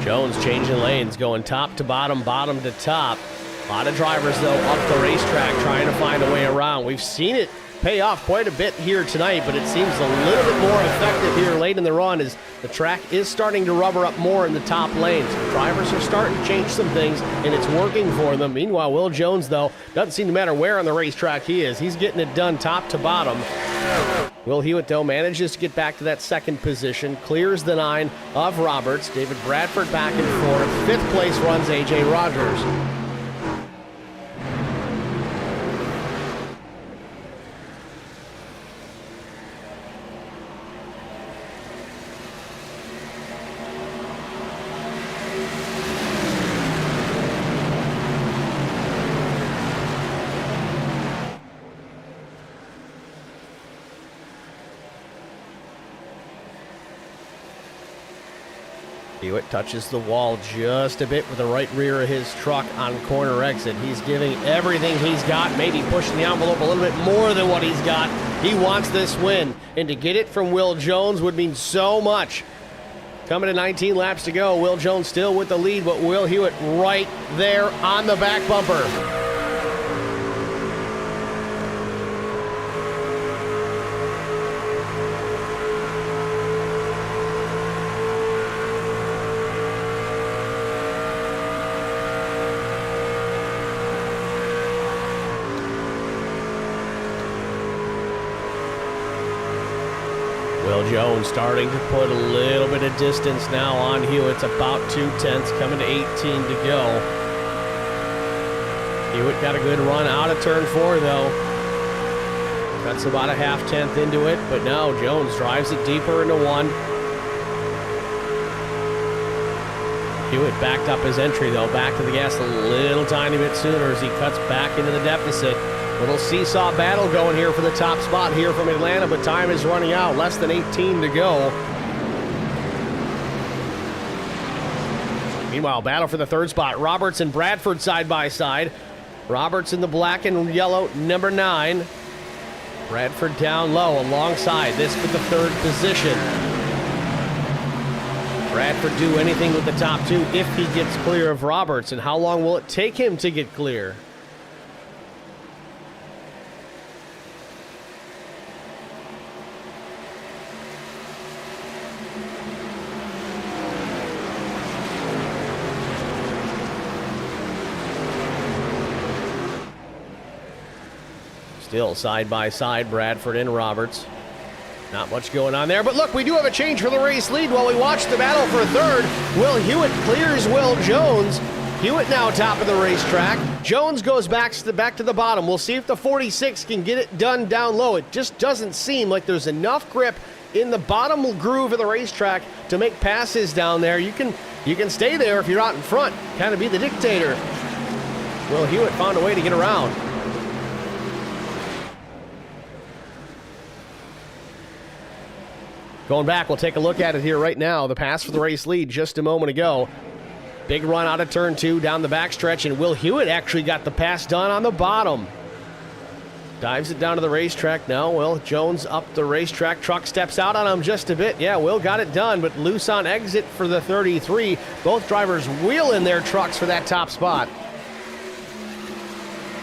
Jones changing lanes, going top to bottom, bottom to top. A lot of drivers, though, up the racetrack trying to find a way around. We've seen it pay off quite a bit here tonight, but it seems a little bit more effective here late in the run as the track is starting to rubber up more in the top lanes. Drivers are starting to change some things, and it's working for them. Meanwhile, Will Jones, though, doesn't seem to matter where on the racetrack he is. He's getting it done top to bottom. Will Hewitt, though, manages to get back to that second position, clears the 9 of Roberts. David Bradford back and forth. Fifth place runs A.J. Rogers. Hewitt touches the wall just a bit with the right rear of his truck on corner exit. He's giving everything he's got, maybe pushing the envelope a little bit more than what he's got. He wants this win, and to get it from Will Jones would mean so much. Coming to 19 laps to go, Will Jones still with the lead, but Will Hewitt right there on the back bumper. Will Jones starting to put a little bit of distance now on Hewitt. It's about 2/10, coming to 18 to go. Hewitt got a good run out of turn 4, though. Cuts about a half-tenth into it, but now Jones drives it deeper into 1. Hewitt backed up his entry, though, back to the gas a little tiny bit sooner as he cuts back into the deficit. Little seesaw battle going here for the top spot here from Atlanta, but time is running out. Less than 18 to go. Meanwhile, battle for the third spot. Roberts and Bradford side by side. Roberts in the black and yellow, number 9. Bradford down low alongside this for the third position. Bradford do anything with the top 2 if he gets clear of Roberts, and how long will it take him to get clear? Still side by side, Bradford and Roberts. Not much going on there, but look, we do have a change for the race lead while we watch the battle for third. Will Hewitt clears Will Jones. Hewitt now top of the racetrack. Jones goes back to the bottom. We'll see if the 46 can get it done down low. It just doesn't seem like there's enough grip in the bottom groove of the racetrack to make passes down there. You can stay there if you're out in front, kind of be the dictator. Will Hewitt found a way to get around. Going back, we'll take a look at it here right now. The pass for the race lead just a moment ago. Big run out of turn 2 down the backstretch, and Will Hewitt actually got the pass done on the bottom. Dives it down to the racetrack now. Will Jones up the racetrack. Truck steps out on him just a bit. Yeah, Will got it done, but loose on exit for the 33. Both drivers wheeling their trucks for that top spot.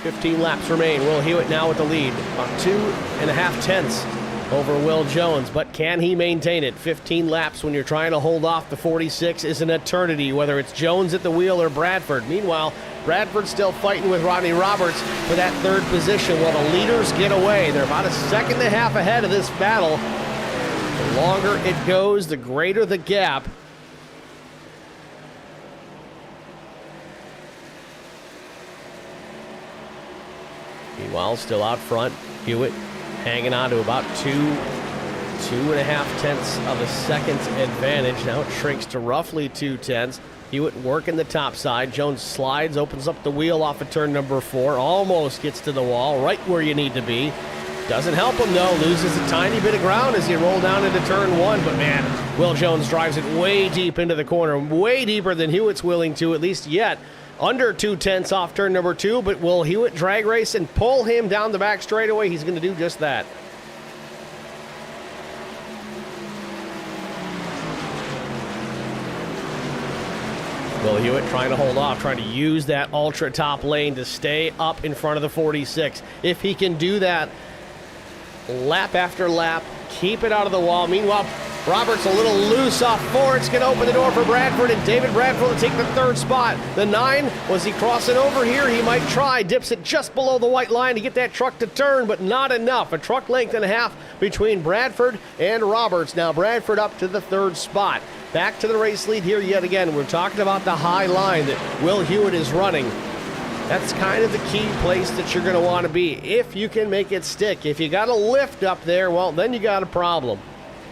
15 laps remain. Will Hewitt now with the lead. About 2.5 tenths over Will Jones, but can he maintain it? 15 laps when you're trying to hold off the 46 is an eternity, whether it's Jones at the wheel or Bradford. Meanwhile, Bradford's still fighting with Rodney Roberts for that third position while the leaders get away. They're about 1.5 seconds ahead of this battle. The longer it goes, the greater the gap. Meanwhile, still out front, Hewitt hanging on to about 2.5 tenths of a second advantage. Now it shrinks to roughly 2 tenths. Hewitt working the top side. Jones slides, opens up the wheel off of turn number 4. Almost gets to the wall, right where you need to be. Doesn't help him though. Loses a tiny bit of ground as he rolled down into turn 1. But man, Will Jones drives it way deep into the corner. Way deeper than Hewitt's willing to, at least yet. Under 2 tenths off turn number 2, but will Hewitt drag race and pull him down the back straightaway? He's going to do just that. Will Hewitt trying to hold off, trying to use that ultra top lane to stay up in front of the 46. If he can do that lap after lap, keep it out of the wall. Meanwhile, Roberts a little loose off 4. It's going to open the door for Bradford, and David Bradford will take the 3rd spot. The 9, was he crossing over here? He might try. Dips it just below the white line to get that truck to turn, but not enough. A truck length and a half between Bradford and Roberts. Now Bradford up to the 3rd spot. Back to the race lead here yet again. We're talking about the high line that Will Hewitt is running. That's kind of the key place that you're going to want to be if you can make it stick. If you got a lift up there, well, then you got a problem.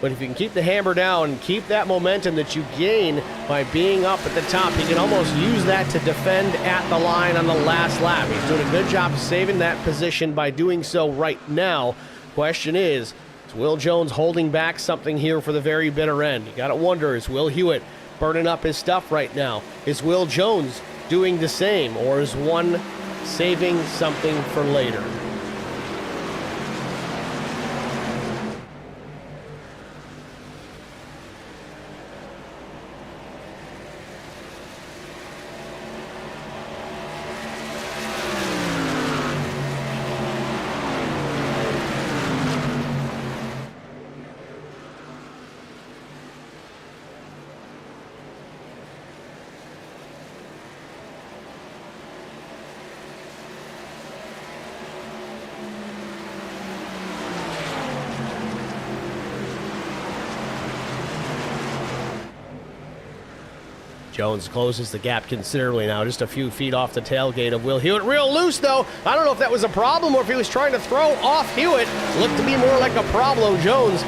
But if you can keep the hammer down and keep that momentum that you gain by being up at the top, you can almost use that to defend at the line on the last lap. He's doing a good job saving that position by doing so right now. Question is Will Jones holding back something here for the very bitter end? You got to wonder, is Will Hewitt burning up his stuff right now? Is Will Jones doing the same, or is one saving something for later? Jones closes the gap considerably now, just a few feet off the tailgate of Will Hewitt. Real loose, though. I don't know if that was a problem or if he was trying to throw off Hewitt. Looked to be more like a problem. Jones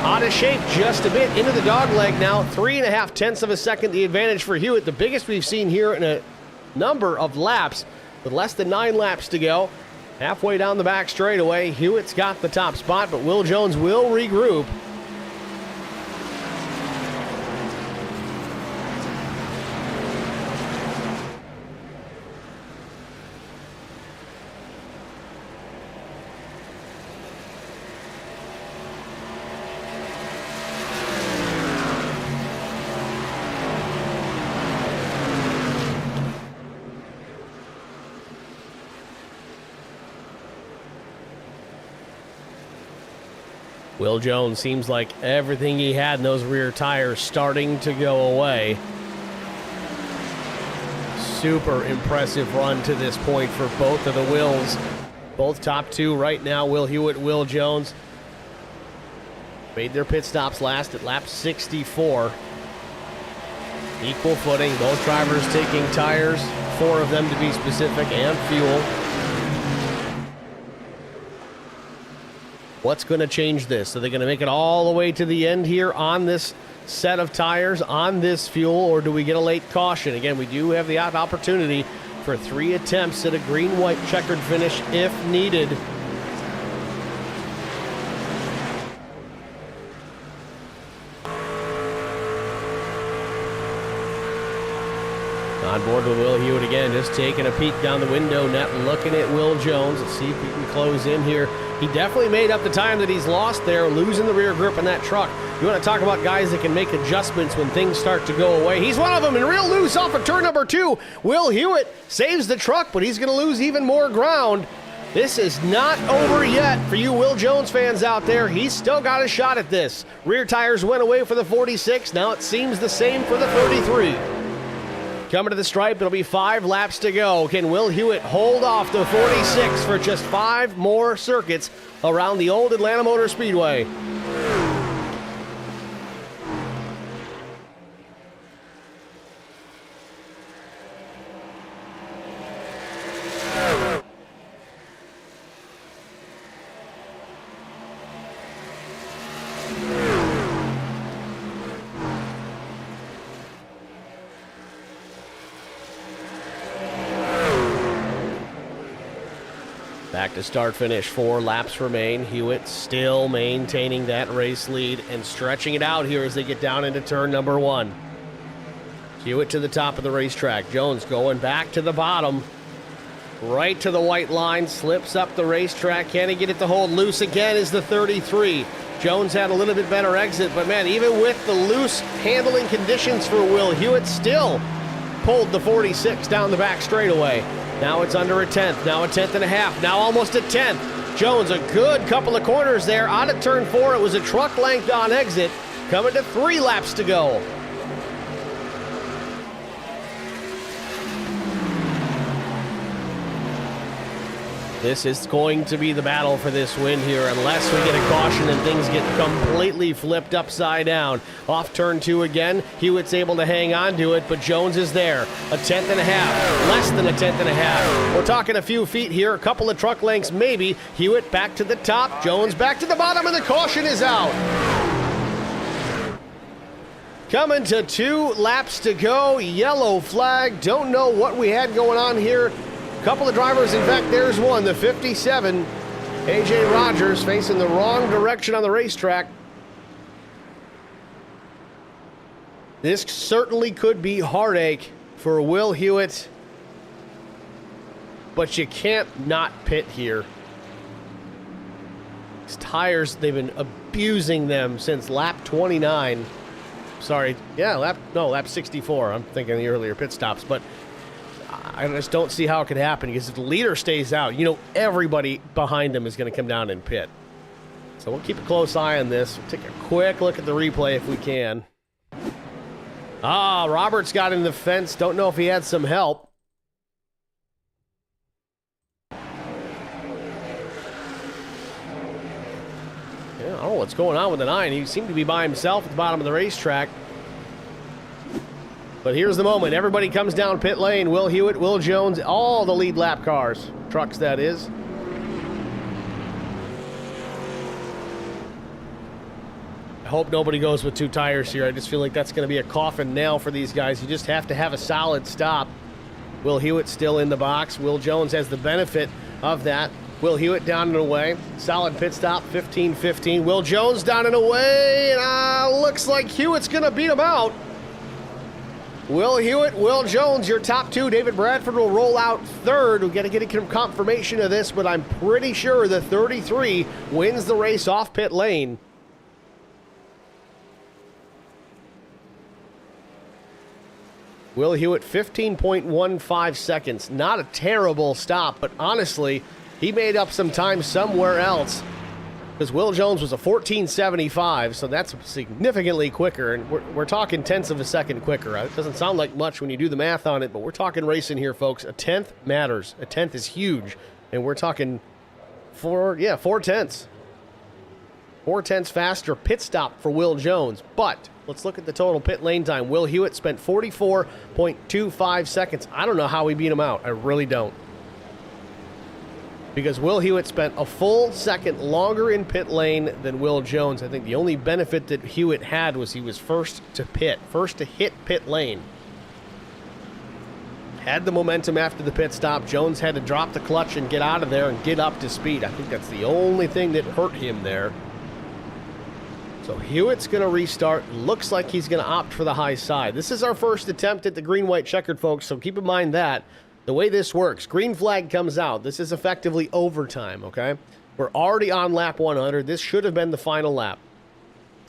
out of shape just a bit into the dogleg now. 3.5 tenths of a second, the advantage for Hewitt. The biggest we've seen here in a number of laps, with less than 9 laps to go. Halfway down the back straightaway, Hewitt's got the top spot, but Will Jones will regroup. Will Jones seems like everything he had in those rear tires starting to go away. Super impressive run to this point for both of the Wills. Both top two right now, Will Hewitt, Will Jones. Made their pit stops last at lap 64. Equal footing, both drivers taking tires, 4 of them to be specific, and fuel. What's going to change this? Are they going to make it all the way to the end here on this set of tires, on this fuel, or do we get a late caution? Again, we do have the opportunity for 3 attempts at a green-white checkered finish if needed. On board with Will Hewitt again, just taking a peek down the window net, looking at Will Jones. Let's see if we can close in here. He definitely made up the time that he's lost there, losing the rear grip in that truck. You want to talk about guys that can make adjustments when things start to go away. He's one of them, and real loose off of turn number 2. Will Hewitt saves the truck, but he's going to lose even more ground. This is not over yet for you Will Jones fans out there. He's still got a shot at this. Rear tires went away for the 46. Now it seems the same for the 33. Coming to the stripe, it'll be 5 laps to go. Can Will Hewitt hold off the 46 for just 5 more circuits around the old Atlanta Motor Speedway? Back to start finish, 4 laps remain. Hewitt still maintaining that race lead and stretching it out here as they get down into turn number 1. Hewitt to the top of the racetrack. Jones going back to the bottom, right to the white line, slips up the racetrack. Can he get it to hold loose again is the 33. Jones had a little bit better exit, but man, even with the loose handling conditions for Will, Hewitt still pulled the 46 down the back straightaway. Now it's under a 10th, now a 10th and a half, now almost a 10th. Jones, a good couple of corners there. Out of turn 4, it was a truck length on exit. Coming to 3 laps to go. This is going to be the battle for this win here unless we get a caution and things get completely flipped upside down. Off turn 2 again. Hewitt's able to hang on to it, but Jones is there. A 10th and a half. Less than a 10th and a half. We're talking a few feet here. A couple of truck lengths maybe. Hewitt back to the top. Jones back to the bottom, and the caution is out. Coming to 2 laps to go. Yellow flag. Don't know what we had going on here. Couple of drivers, in fact, there's one, the 57, A.J. Rogers, facing the wrong direction on the racetrack. This certainly could be heartache for Will Hewitt, but you can't not pit here. These tires, they've been abusing them since lap 29. Sorry, yeah, lap 64. I'm thinking the earlier pit stops, but I just don't see how it could happen because if the leader stays out, you know everybody behind him is going to come down and pit. So we'll keep a close eye on this. We'll take a quick look at the replay if we can. Roberts got in the fence. Don't know if he had some help. Yeah, I don't know what's going on with the 9. He seemed to be by himself at the bottom of the racetrack. But here's the moment. Everybody comes down pit lane. Will Hewitt, Will Jones, all the lead lap cars. Trucks, that is. I hope nobody goes with 2 tires here. I just feel like that's going to be a coffin nail for these guys. You just have to have a solid stop. Will Hewitt still in the box. Will Jones has the benefit of that. Will Hewitt down and away. Solid pit stop, 15-15. Will Jones down and away. And looks like Hewitt's going to beat him out. Will Hewitt, Will Jones, your top 2. David Bradford will roll out 3rd. We've got to get a confirmation of this, but I'm pretty sure the 33 wins the race off pit lane. Will Hewitt, 15.15 seconds. Not a terrible stop, but honestly, he made up some time somewhere else. Because Will Jones was a 14.75, so that's significantly quicker, and we're talking tenths of a second quicker. It doesn't sound like much when you do the math on it, but we're talking racing here, folks. A 10th matters. A 10th is huge, and we're talking 4 tenths. 4/10 faster pit stop for Will Jones. But let's look at the total pit lane time. Will Hewitt spent 44.25 seconds. I don't know how he beat him out. I really don't. Because Will Hewitt spent a full second longer in pit lane than Will Jones. I think the only benefit that Hewitt had was he was first to pit, first to hit pit lane. Had the momentum after the pit stop. Jones had to drop the clutch and get out of there and get up to speed. I think that's the only thing that hurt him there. So Hewitt's going to restart. Looks like he's going to opt for the high side. This is our first attempt at the green-white checkered, folks, so keep in mind that. The way this works, green flag comes out. This is effectively overtime, okay? We're already on lap 100. This should have been the final lap.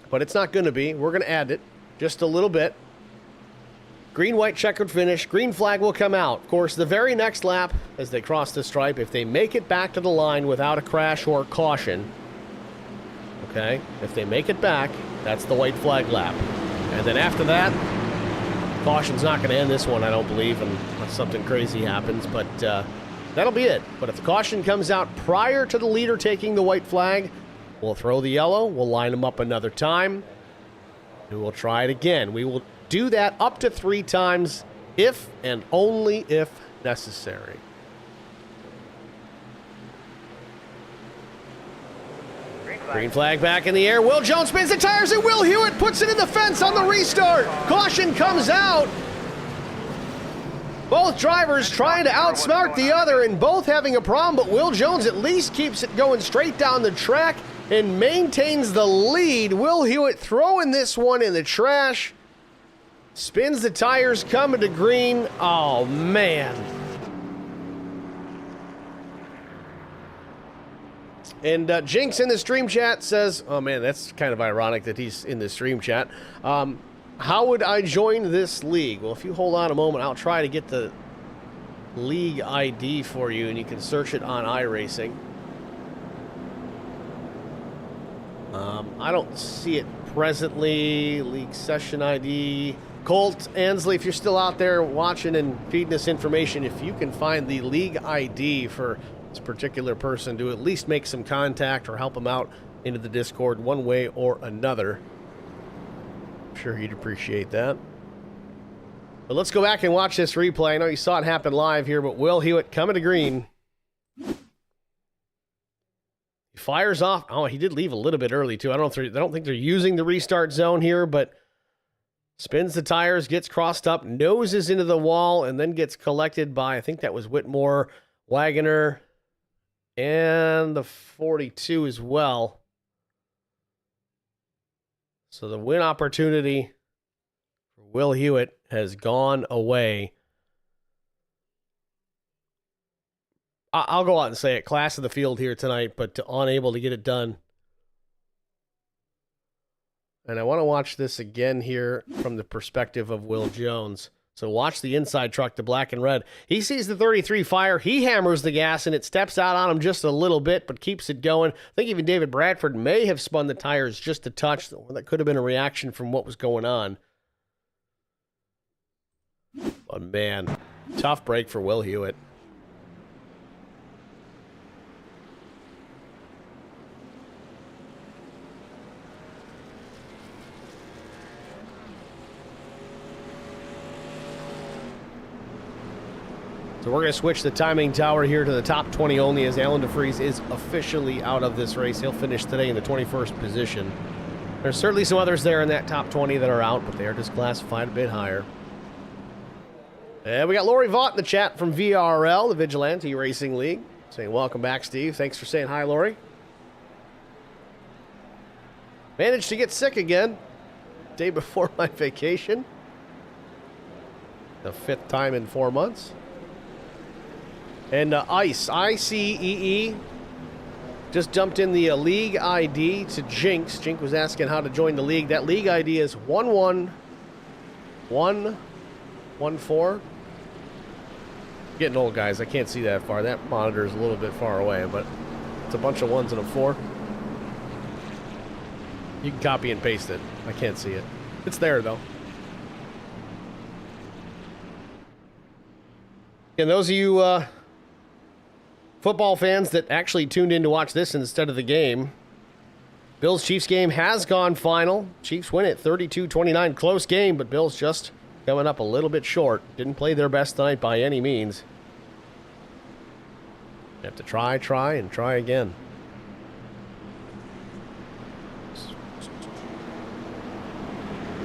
But it's not going to be. We're going to add it just a little bit. Green, white, checkered finish. Green flag will come out. Of course, the very next lap, as they cross the stripe, if they make it back to the line without a crash or caution, okay, if they make it back, that's the white flag lap. And then after that, caution's not going to end this one, I don't believe, unless something crazy happens. But that'll be it. But if the caution comes out prior to the leader taking the white flag, we'll throw the yellow. We'll line them up another time. And we'll try it again. We will do that up to 3 times if and only if necessary. Green flag back in the air. Will Jones spins the tires and Will Hewitt puts it in the fence on the restart. Caution comes out. Both drivers trying to outsmart the other and both having a problem, but Will Jones at least keeps it going straight down the track and maintains the lead. Will Hewitt throwing this one in the trash. Spins the tires, coming to green. Oh, man. And Jinx in the stream chat says, oh, man, that's kind of ironic that he's in the stream chat. How would I join this league? Well, if you hold on a moment, I'll try to get the league ID for you, and you can search it on iRacing. I don't see it presently. League session ID. Colt Ansley, if you're still out there watching and feeding us information, if you can find the league ID for this particular person to at least make some contact or help them out into the Discord one way or another, I'm sure he'd appreciate that. But let's go back and watch this replay. I know you saw it happen live here, but Will Hewitt coming to green. He fires off. Oh, he did leave a little bit early, too. I don't think they're using the restart zone here, but spins the tires, gets crossed up, noses into the wall, and then gets collected by, I think that was Whitmore, Wagoner, and the 42 as well. So the win opportunity for Will Hewitt has gone away. I'll go out and say it. Class of the field here tonight, but unable to get it done. And I want to watch this again here from the perspective of Will Jones. So watch the inside truck, the black and red. He sees the 33 fire. He hammers the gas, and it steps out on him just a little bit, but keeps it going. I think even David Bradford may have spun the tires just a touch. That could have been a reaction from what was going on. But, man, tough break for Will Hewitt. So we're going to switch the timing tower here to the top 20 only, as Alan DeFries is officially out of this race. He'll finish today in the 21st position. There's certainly some others there in that top 20 that are out, but they are disclassified a bit higher. And we got Lori Vaught in the chat from VRL, the Vigilante Racing League, saying welcome back, Steve. Thanks for saying hi, Lori. Managed to get sick again day before my vacation. The 5th time in 4 months. And ICEE just dumped in the league ID to Jinx. Jinx was asking how to join the league. That league ID is 11114. Getting old, guys. I can't see that far. That monitor is a little bit far away, but it's a bunch of 1s and a 4. You can copy and paste it. I can't see it. It's there, though. And those of you football fans that actually tuned in to watch this instead of the game, Bills-Chiefs game has gone final. Chiefs win it 32-29. Close game, but Bills just coming up a little bit short. Didn't play their best tonight by any means. You have to try, and try again.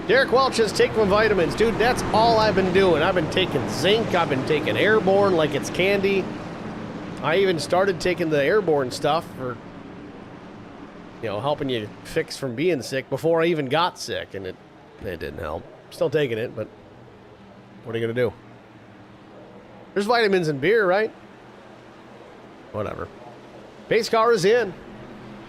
Derek Welch has taken vitamins. Dude, that's all I've been doing. I've been taking zinc. I've been taking Airborne like it's candy. I even started taking the Airborne stuff for, helping you fix from being sick before I even got sick, and it didn't help. Still taking it, but what are you going to do? There's vitamins in beer, right? Whatever. Pace car is in.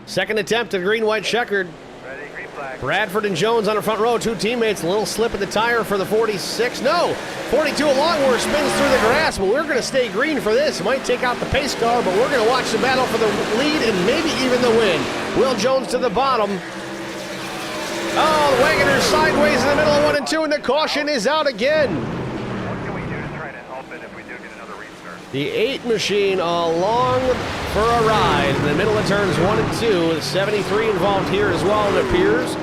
Second attempt at green-white checkered. Ready, green flag. Bradford and Jones on the front row. Two teammates. A little slip of the tire for the 46. No! 42 at Longmore spins through the grass, but we're going to stay green for this. It might take out the pace car, but we're going to watch the battle for the lead and maybe even the win. Will Jones to the bottom. Oh, the Wagoner's sideways in the middle of 1 and 2, and the caution is out again. What can we do to try to help it if we do get another restart? The 8 machine along for a ride in the middle of turns 1 and 2. The 73 involved here as well, it appears.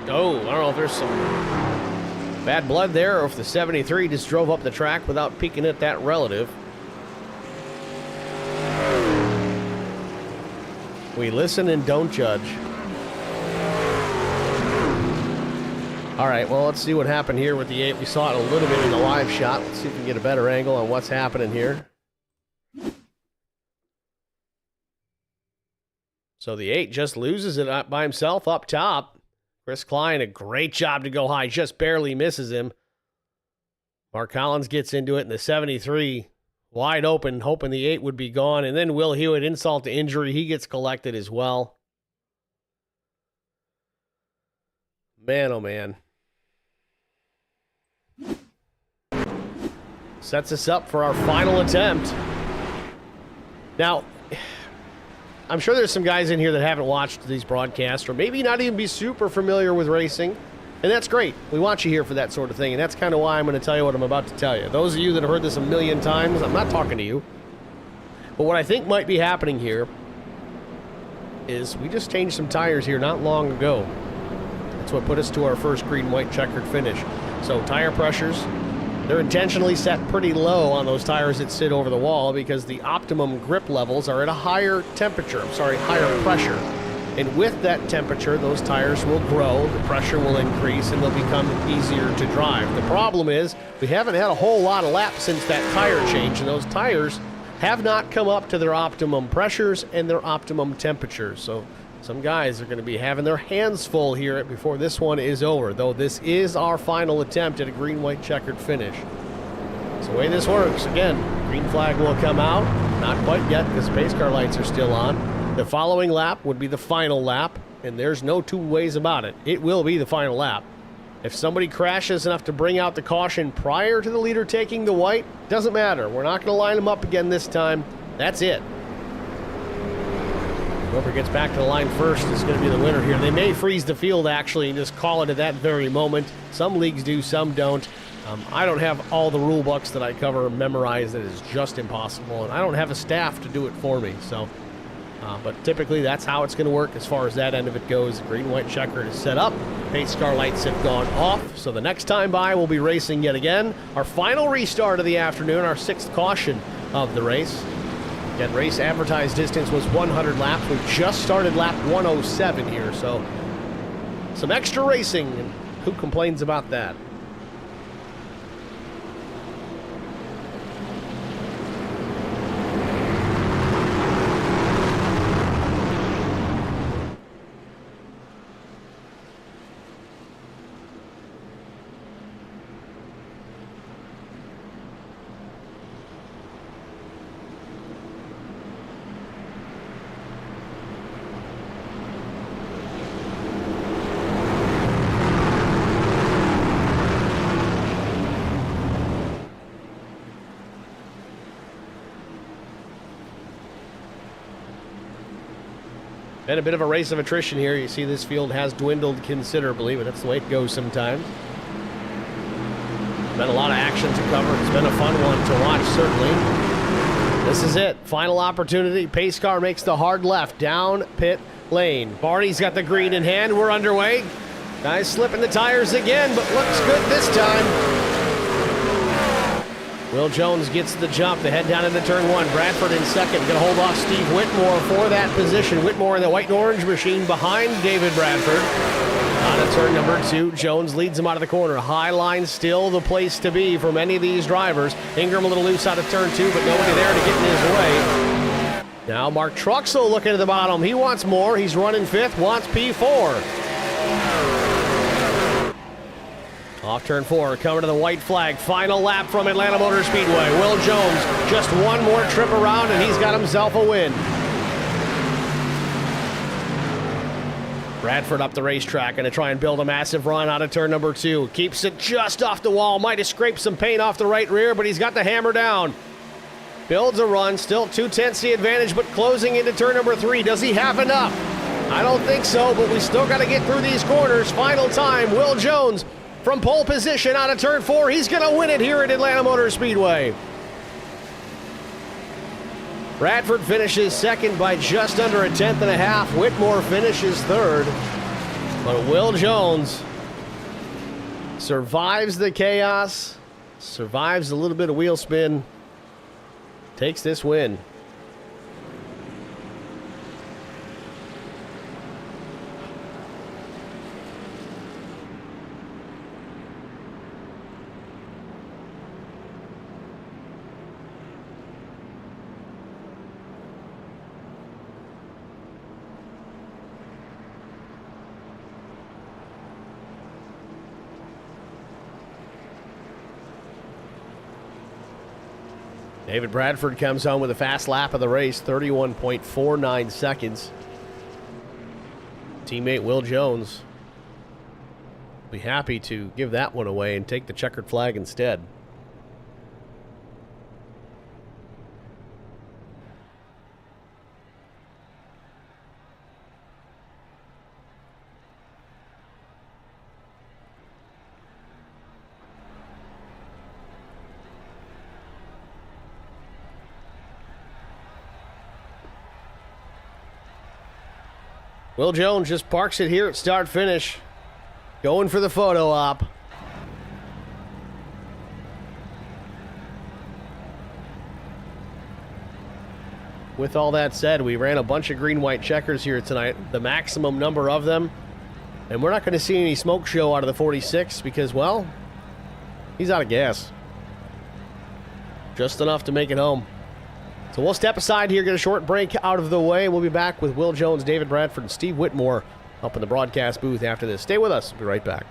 Oh, I don't know if there's some bad blood there or if the 73 just drove up the track without peeking at that relative. We listen and don't judge. All right, well, let's see what happened here with the 8. We saw it a little bit in the live shot. Let's see if we can get a better angle on what's happening here. So the 8 just loses it by himself up top. Chris Klein, a great job to go high, just barely misses him. Mark Collins gets into it, and the 73 wide open, hoping the 8 would be gone. And then Will Hewitt, insult to injury, he gets collected as well. Man, oh man. Sets us up for our final attempt. Now, I'm sure there's some guys in here that haven't watched these broadcasts or maybe not even be super familiar with racing. And that's great. We want you here for that sort of thing. And that's kind of why I'm going to tell you what I'm about to tell you. Those of you that have heard this a million times, I'm not talking to you. But what I think might be happening here is we just changed some tires here not long ago. That's what put us to our first green-white checkered finish. So tire pressures, they're intentionally set pretty low on those tires that sit over the wall because the optimum grip levels are at a higher temperature, higher pressure. And with that temperature, those tires will grow, the pressure will increase, and they'll become easier to drive. The problem is we haven't had a whole lot of laps since that tire change, and those tires have not come up to their optimum pressures and their optimum temperatures. So some guys are going to be having their hands full here before this one is over, though this is our final attempt at a green-white checkered finish. So the way this works, again, green flag will come out. Not quite yet because pace car lights are still on. The following lap would be the final lap, and there's no two ways about it. It will be the final lap. If somebody crashes enough to bring out the caution prior to the leader taking the white, doesn't matter. We're not going to line them up again this time. That's it. Whoever gets back to the line first is going to be the winner here. They may freeze the field, actually, and just call it at that very moment. Some leagues do, some don't. I don't have all the rule books that I cover memorized. It is just impossible, and I don't have a staff to do it for me, so... but typically that's how it's going to work as far as that end of it goes. The green-white checkered is set up. Pace car lights have gone off. So the next time by, we'll be racing yet again. Our final restart of the afternoon, our 6th caution of the race. Again, race advertised distance was 100 laps. We've just started lap 107 here, so some extra racing. And who complains about that? Been a bit of a race of attrition here. You see this field has dwindled considerably, but that's the way it goes sometimes. Been a lot of action to cover. It's been a fun one to watch, certainly. This is it. Final opportunity. Pace car makes the hard left down pit lane. Barney's got the green in hand. We're underway. Guys slipping the tires again, but looks good this time. Will Jones gets the jump. They head down into turn one. Bradford in second. Going to hold off Steve Whitmore for that position. Whitmore in the white and orange machine behind David Bradford. On to turn number two. Jones leads him out of the corner. High line still the place to be for many of these drivers. Ingram a little loose out of turn two, but nobody there to get in his way. Now Mark Truxell looking at the bottom. He wants more. He's running fifth, wants P4. Off turn four, coming to the white flag. Final lap from Atlanta Motor Speedway. Will Jones, just one more trip around and he's got himself a win. Bradford up the racetrack, going to try and build a massive run out of turn number two. Keeps it just off the wall. Might have scraped some paint off the right rear, but he's got the hammer down. Builds a run, still 2/10 the advantage, but closing into turn number three. Does he have enough? I don't think so, but we still got to get through these corners. Final time, Will Jones from pole position out of turn four. He's going to win it here at Atlanta Motor Speedway. Bradford finishes second by just under a tenth and a half. Whitmore finishes third. But Will Jones survives the chaos, survives a little bit of wheel spin, takes this win. David Bradford comes home with a fast lap of the race, 31.49 seconds. Teammate Will Jones will be happy to give that one away and take the checkered flag instead. Will Jones just parks it here at start finish. Going for the photo op. With all that said, we ran a bunch of green-white checkers here tonight, the maximum number of them. And we're not going to see any smoke show out of the 46 because, well, he's out of gas. Just enough to make it home. So we'll step aside here, get a short break out of the way. We'll be back with Will Jones, David Bradford, and Steve Whitmore up in the broadcast booth after this. Stay with us. We'll be right back.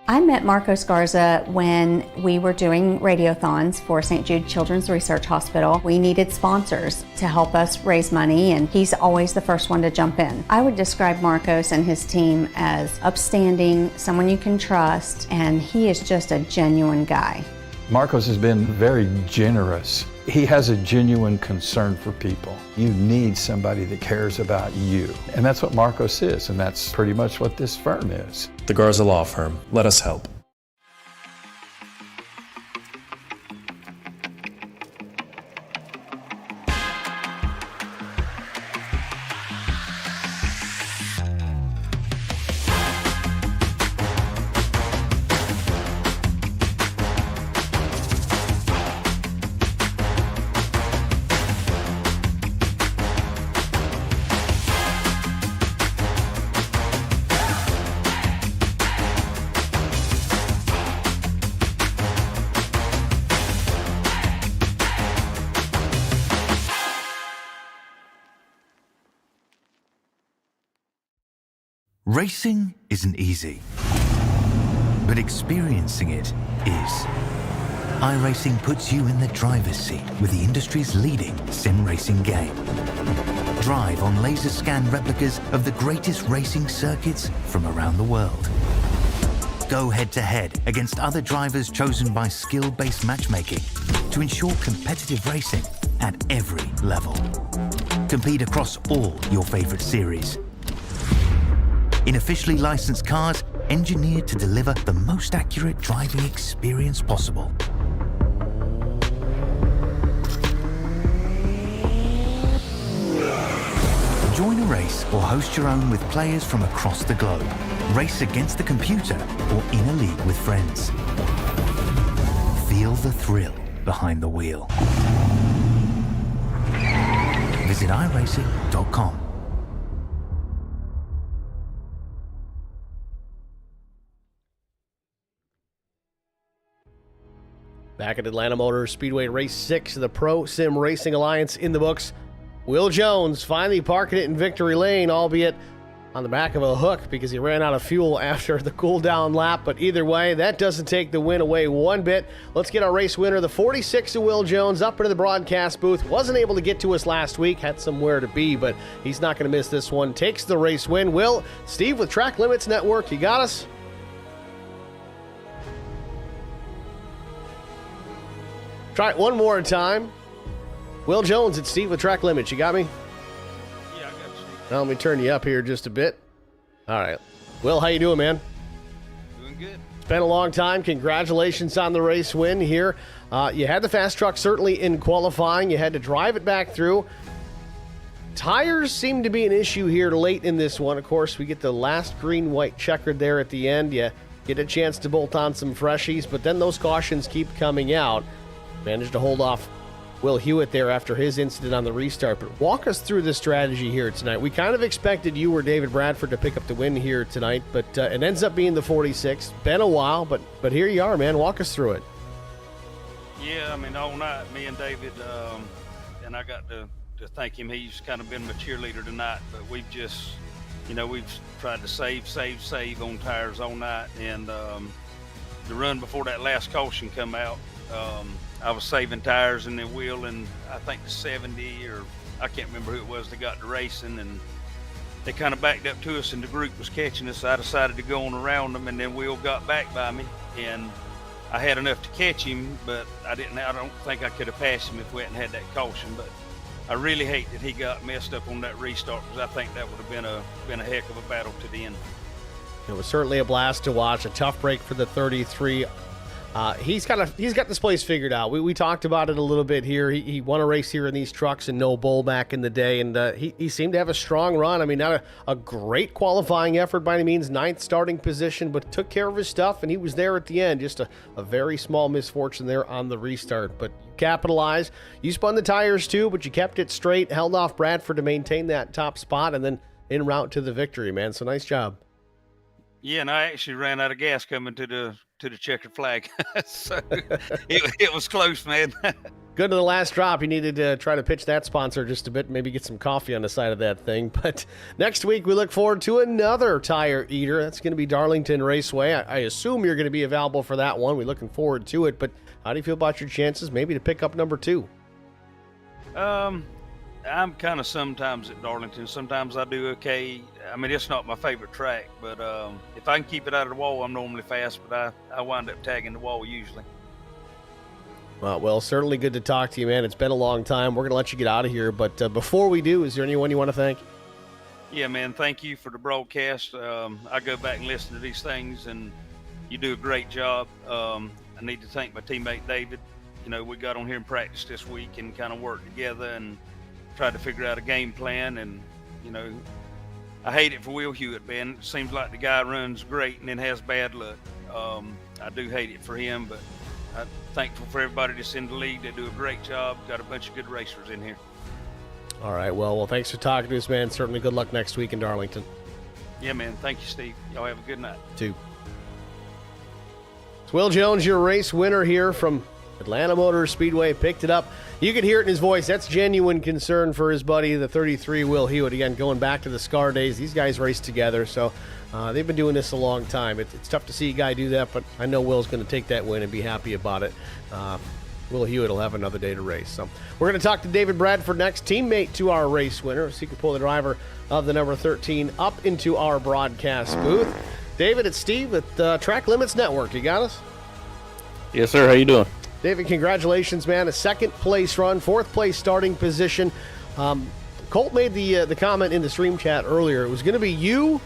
I met Marco Scarza when we were doing radiothons for St. Jude Children's Research Hospital. We needed sponsors to help us raise money, and he's always the first one to jump in. I would describe Marcos and his team as upstanding, someone you can trust, and he is just a genuine guy. Marcos has been very generous. He has a genuine concern for people. You need somebody that cares about you. And that's what Marcos is, and that's pretty much what this firm is. The Garza Law Firm. Let us help. Racing isn't easy, but experiencing it is. iRacing puts you in the driver's seat with the industry's leading sim racing game. Drive on laser scan replicas of the greatest racing circuits from around the world. Go head-to-head against other drivers chosen by skill-based matchmaking to ensure competitive racing at every level. Compete across all your favorite series. In officially licensed cars, engineered to deliver the most accurate driving experience possible. iRace or host your own with players from across the globe. Race against the computer or in a league with friends. Feel the thrill behind the wheel. Visit iRacing.com. Back at Atlanta Motor Speedway Race 6 of the ProSim Racing Alliance in the books. Will Jones finally parking it in victory lane, albeit on the back of a hook because he ran out of fuel after the cool-down lap. But either way, that doesn't take the win away one bit. Let's get our race winner, the 46 of Will Jones, up into the broadcast booth. Wasn't able to get to us last week, had somewhere to be, but he's not going to miss this one. Takes the race win. Will, Steve with Track Limits Network, you got us? Try it one more time. Will Jones and Steve with Track Limits. You got me? Yeah, I got you. Now let me turn you up here just a bit. All right. Will, how you doing, man? Doing good. It's been a long time. Congratulations on the race win here. You had the fast truck certainly in qualifying. You had to drive it back through. Tires seem to be an issue here late in this one. Of course, we get the last green-white checkered there at the end. You get a chance to bolt on some freshies, but then those cautions keep coming out. Managed to hold off Will Hewitt there after his incident on the restart. But walk us through the strategy here tonight. We kind of expected you or David Bradford to pick up the win here tonight, but it ends up being the 46. Been a while, but here you are, man. Walk us through it. Yeah, I mean, all night, me and David, and I got to thank him. He's kind of been my cheerleader tonight, but we've just, we've tried to save on tires all night. And the run before that last caution come out, I was saving tires, and then Will and I think the 70, or I can't remember who it was that got to racing, and they kind of backed up to us and the group was catching us. I decided to go on around them, and then Will got back by me, and I had enough to catch him, but I don't think I could have passed him if we hadn't had that caution. But I really hate that he got messed up on that restart, because I think that would have been a heck of a battle to the end. It was certainly a blast to watch. A tough break for the 33. He's got this place figured out. We talked about it a little bit here. He won a race here in these trucks in No Bull back in the day, and he seemed to have a strong run. I mean, not a great qualifying effort by any means, 9th starting position, but took care of his stuff, and he was there at the end. Just a very small misfortune there on the restart, but you capitalized. You spun the tires too, but you kept it straight, held off Bradford to maintain that top spot, and then en route to the victory, man. So nice job. Yeah, and I actually ran out of gas coming to the checkered flag. So it was close, man. Good to the last drop. You needed to try to pitch that sponsor just a bit, maybe get some coffee on the side of that thing. But next week, we look forward to another tire eater. That's going to be Darlington Raceway. I assume you're going to be available for that one. We're looking forward to it. But how do you feel about your chances maybe to pick up number 2? I'm kind of sometimes at Darlington. Sometimes I do okay. I mean, it's not my favorite track, but if I can keep it out of the wall, I'm normally fast, but I wind up tagging the wall usually. Well, certainly good to talk to you, man. It's been a long time. We're going to let you get out of here, but before we do, is there anyone you want to thank? Yeah, man, thank you for the broadcast. I go back and listen to these things, and you do a great job. I need to thank my teammate, David. We got on here and practiced this week and kind of worked together and tried to figure out a game plan. And, I hate it for Will Hewitt, man. It seems like the guy runs great and then has bad luck. I do hate it for him, but I'm thankful for everybody that's in the league. They do a great job. Got a bunch of good racers in here. All right. Well, thanks for talking to us, man. Certainly good luck next week in Darlington. Yeah, man. Thank you, Steve. Y'all have a good night. Too. It's Will Jones, your race winner here from Atlanta Motor Speedway. Picked it up. You could hear it in his voice. That's genuine concern for his buddy, the 33 Will Hewitt. Again, going back to the SCAR days, these guys raced together, so they've been doing this a long time. It's tough to see a guy do that, but I know Will's going to take that win and be happy about it. Will Hewitt will have another day to race. So we're going to talk to David Bradford next, teammate to our race winner. So he can pull the driver of the number 13 up into our broadcast booth. David, it's Steve with Track Limits Network. You got us? Yes, sir. How you doing? David, congratulations, man. A second-place run, fourth-place starting position. Colt made the comment in the stream chat earlier. It was going to be you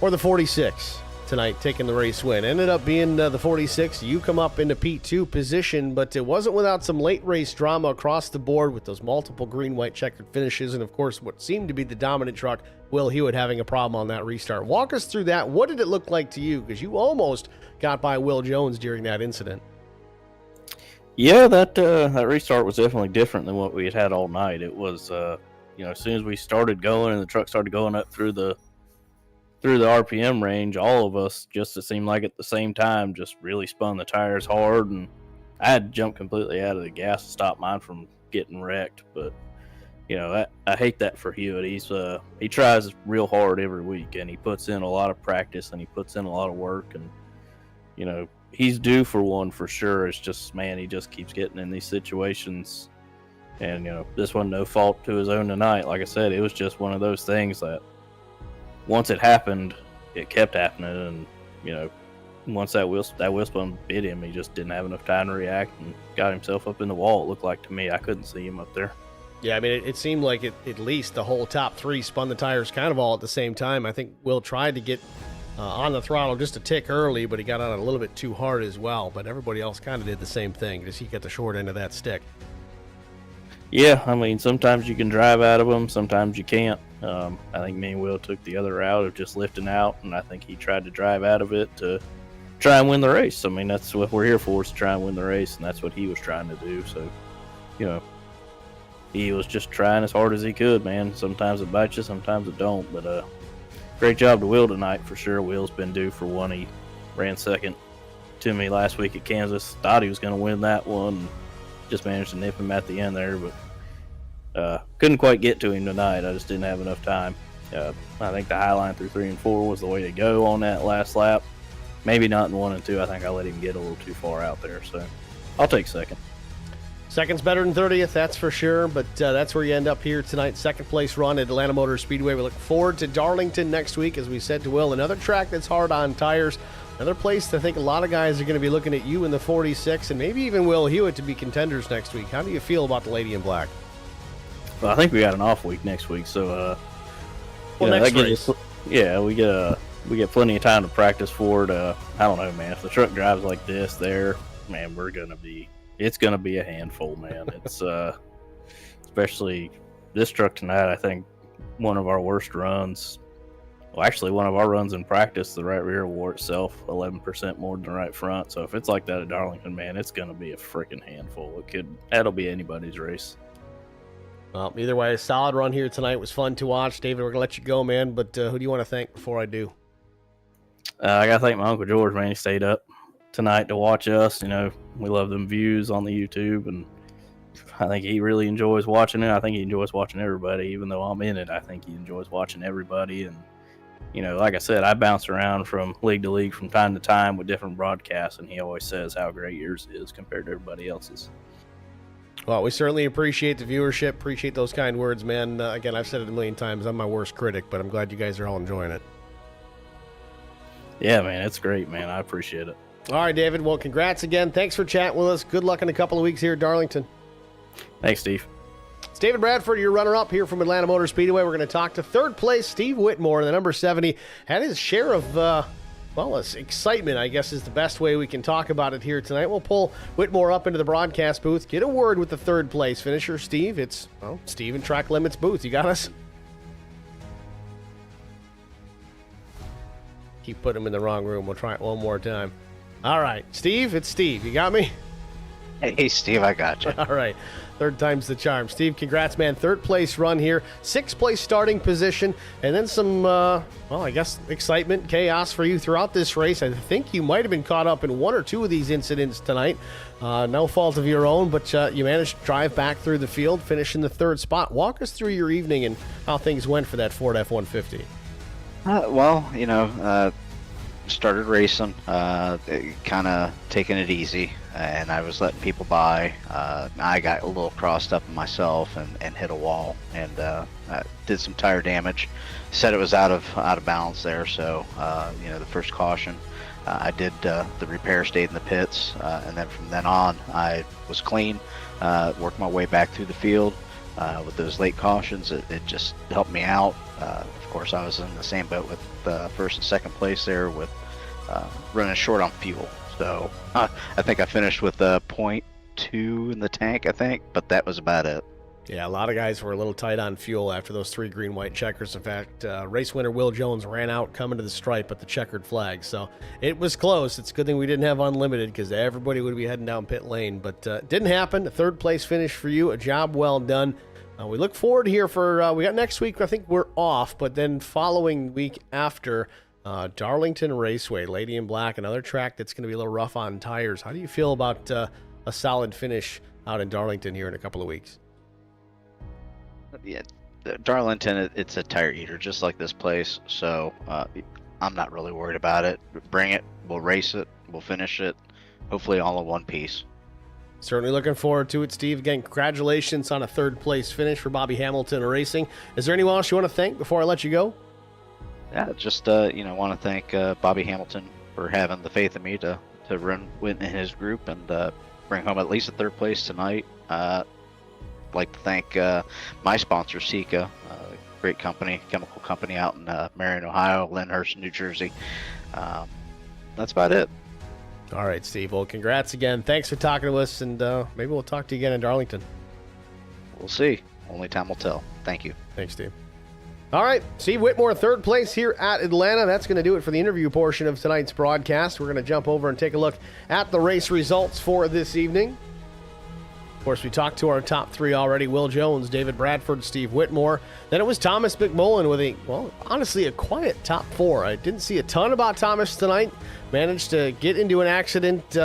or the 46. tonight, taking the race win. Ended up being the 46. You come up into P2 position, but it wasn't without some late race drama across the board with those multiple green-white checkered finishes, and of course what seemed to be the dominant truck, Will Hewitt, having a problem on that restart. Walk us through that. What did it look like to you? Because you almost got by Will Jones during that incident. Yeah, that restart was definitely different than what we had all night. It was, as soon as we started going and the truck started going up through the RPM range, all of us, just it seemed like at the same time, just really spun the tires hard, and I had to jump completely out of the gas to stop mine from getting wrecked. But I hate that for Hewitt. He tries real hard every week, and he puts in a lot of practice, and he puts in a lot of work, and he's due for one for sure. It's just, man, he just keeps getting in these situations, and this wasn't no fault to his own tonight. Like I said, it was just one of those things that once it happened, it kept happening, and once that wheel spun bit him, he just didn't have enough time to react and got himself up in the wall. It looked like to me. I couldn't see him up there. Yeah, I mean, it seemed like at least the whole top three spun the tires kind of all at the same time. I think Will tried to get on the throttle just a tick early, but he got on it a little bit too hard as well. But everybody else kind of did the same thing. Just he got the short end of that stick. Yeah, I mean, sometimes you can drive out of them, sometimes you can't. I think me and Will took the other route of just lifting out, and I think he tried to drive out of it to try and win the race. I mean, that's what we're here for, is to try and win the race, and that's what he was trying to do. So, he was just trying as hard as he could, man. Sometimes it bites you, sometimes it don't. But great job to Will tonight, for sure. Will's been due for one. He ran second to me last week at Kansas. Thought he was going to win that one. Just managed to nip him at the end there, but couldn't quite get to him tonight. I just didn't have enough time. I think the high line through 3 and 4 was the way to go on that last lap. Maybe not in 1 and 2. I think I let him get a little too far out there, so I'll take second. Second's better than 30th, that's for sure, but that's where you end up here tonight. Second place run at Atlanta Motor Speedway. We look forward to Darlington next week, as we said to Will. Another track that's hard on tires. Another place I think a lot of guys are going to be looking at you in the 46, and maybe even Will Hewitt to be contenders next week. How do you feel about the Lady in Black? Well, I think we got an off week next week, so next race. We get plenty of time to practice for it. I don't know, man. If the truck drives like this, man, it's gonna be a handful, man. It's especially this truck tonight. I think one of our worst runs. Well, actually, one of our runs in practice, the right rear wore itself 11% more than the right front. So if it's like that at Darlington, man, it's gonna be a freaking handful. That'll be anybody's race. Well, either way, a solid run here tonight. It was fun to watch. David, we're going to let you go, man, but who do you want to thank before I do? I got to thank my Uncle George, man. He stayed up tonight to watch us. We love them views on the YouTube, and I think he really enjoys watching it. I think he enjoys watching everybody, even though I'm in it. I think he enjoys watching everybody, and, like I said, I bounce around from league to league from time to time with different broadcasts, and he always says how great yours is compared to everybody else's. Well, we certainly appreciate the viewership, appreciate those kind words, man. Again, I've said it a million times, I'm my worst critic, but I'm glad you guys are all enjoying it. Yeah, man, it's great, man. I appreciate it. All right, David. Well, congrats again. Thanks for chatting with us. Good luck in a couple of weeks here at Darlington. Thanks, Steve. It's David Bradford, your runner-up here from Atlanta Motor Speedway. We're going to talk to third place Steve Whitmore, the number 70. Had his share of excitement, I guess, is the best way we can talk about it here tonight. We'll pull Whitmore up into the broadcast booth, get a word with the third place finisher, Steve. It's Steve in Track Limits booth. You got us? Keep putting him in the wrong room. We'll try it one more time. All right, Steve, it's Steve. You got me? Hey, Steve, I got you. All right. Third time's the charm. Steve, congrats, man. Third place run here. Sixth place starting position. And then some, excitement, chaos for you throughout this race. I think you might have been caught up in one or two of these incidents tonight. No fault of your own, but you managed to drive back through the field, finish in the third spot. Walk us through your evening and how things went for that Ford F-150. Started racing, kind of taking it easy, and I was letting people by. I got a little crossed up myself and hit a wall, and did some tire damage. Said it was out of balance there, so the first caution, I did the repair, stayed in the pits, and then from then on I was clean. Worked my way back through the field. With those late cautions, it just helped me out. Of course, I was in the same boat with first and second place there with running short on fuel. So I think I finished with a .2 in the tank, I think, but that was about it. Yeah, a lot of guys were a little tight on fuel after those 3 green-white checkers. In fact, race winner Will Jones ran out coming to the stripe at the checkered flag. So it was close. It's a good thing we didn't have unlimited because everybody would be heading down pit lane. But it didn't happen. A 3rd place finish for you. A job well done. We look forward here for, we got next week, I think we're off. But then following week after, Darlington Raceway, Lady in Black, another track that's going to be a little rough on tires. How do you feel about a solid finish out in Darlington here in a couple of weeks? Yeah, Darlington, it's a tire eater, just like this place. So I'm not really worried about it. Bring it. We'll race it. We'll finish it. Hopefully all in one piece. Certainly looking forward to it, Steve. Again, congratulations on a 3rd place finish for Bobby Hamilton Racing. Is there anyone else you want to thank before I let you go? Yeah, just want to thank Bobby Hamilton for having the faith in me to win in his group and bring home at least a 3rd place tonight. Like to thank my sponsor, Sika, great company, chemical company out in Marion, Ohio, Lyndhurst, New Jersey. That's about it. All right, Steve. Well, congrats again. Thanks for talking to us, and maybe we'll talk to you again in Darlington. We'll see. Only time will tell. Thank you. Thanks, Steve. All right, Steve Whitmore, 3rd place here at Atlanta. That's going to do it for the interview portion of tonight's broadcast. We're going to jump over and take a look at the race results for this evening. Of course, we talked to our top 3 already, Will Jones, David Bradford, Steve Whitmore. Then it was Thomas McMullen with honestly, a quiet top 4. I didn't see a ton about Thomas tonight. Managed to get into an accident,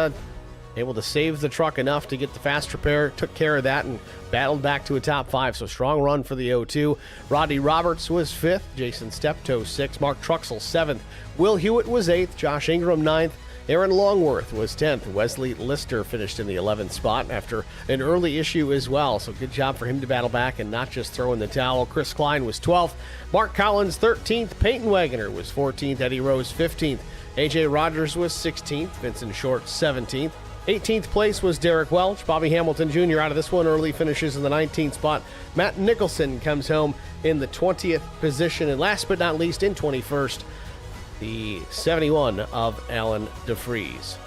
able to save the truck enough to get the fast repair, took care of that, and battled back to a top 5. So strong run for the O2. Rodney Roberts was 5th, Jason Steptoe 6th, Mark Truxell 7th, Will Hewitt was 8th, Josh Ingram 9th, Aaron Longworth was 10th. Wesley Lister finished in the 11th spot after an early issue as well. So good job for him to battle back and not just throw in the towel. Chris Klein was 12th. Mark Collins 13th. Peyton Wagoner was 14th. Eddie Rose 15th. AJ Rogers was 16th. Vincent Short 17th. 18th place was Derek Welch. Bobby Hamilton Jr. out of this one early, finishes in the 19th spot. Matt Nicholson comes home in the 20th position. And last but not least, in 21st, the 71 of Alan DeFries.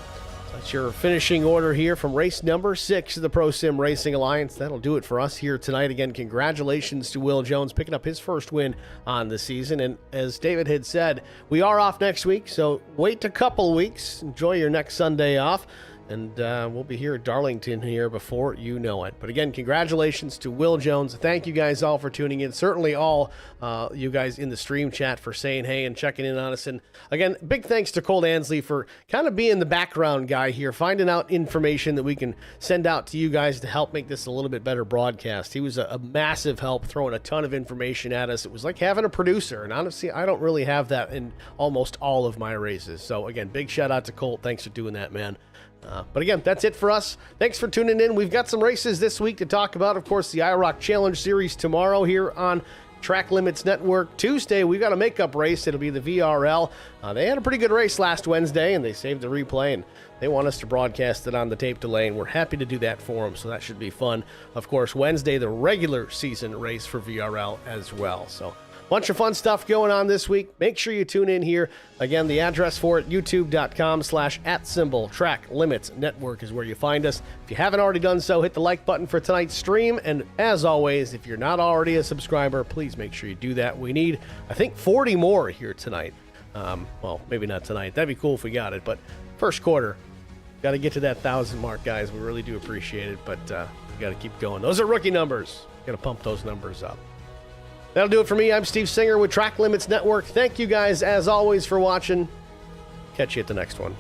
That's your finishing order here from race number 6 of the ProSim Racing Alliance. That'll do it for us here tonight. Again, congratulations to Will Jones picking up his first win on the season. And as David had said, we are off next week, so wait a couple weeks. Enjoy your next Sunday off. And we'll be here at Darlington here before you know it. But again, congratulations to Will Jones. Thank you guys all for tuning in. Certainly all you guys in the stream chat for saying hey and checking in on us. And again, big thanks to Colt Ansley for kind of being the background guy here, finding out information that we can send out to you guys to help make this a little bit better broadcast. He was a massive help, throwing a ton of information at us. It was like having a producer. And honestly, I don't really have that in almost all of my races. So again, big shout out to Colt. Thanks for doing that, man. But again, that's it for us. Thanks for tuning in. We've got some races this week to talk about. Of course, the IROC Challenge Series tomorrow here on Track Limits Network. Tuesday, we've got a makeup race. It'll be the VRL. They had a pretty good race last Wednesday, and they saved the replay, and they want us to broadcast it on the tape delay, and we're happy to do that for them, so that should be fun. Of course, Wednesday, the regular season race for VRL as well. So bunch of fun stuff going on this week. Make sure you tune in here. Again, the address for it, youtube.com/@symbol Track Limits Network is where you find us. If you haven't already done so, hit the like button for tonight's stream. And as always, if you're not already a subscriber, please make sure you do that. We need, I think, 40 more here tonight. Well, maybe not tonight. That'd be cool if we got it. But first quarter, got to get to that 1,000 mark, guys. We really do appreciate it. But we got to keep going. Those are rookie numbers. Got to pump those numbers up. That'll do it for me. I'm Steve Singer with Track Limits Network. Thank you guys, as always, for watching. Catch you at the next one.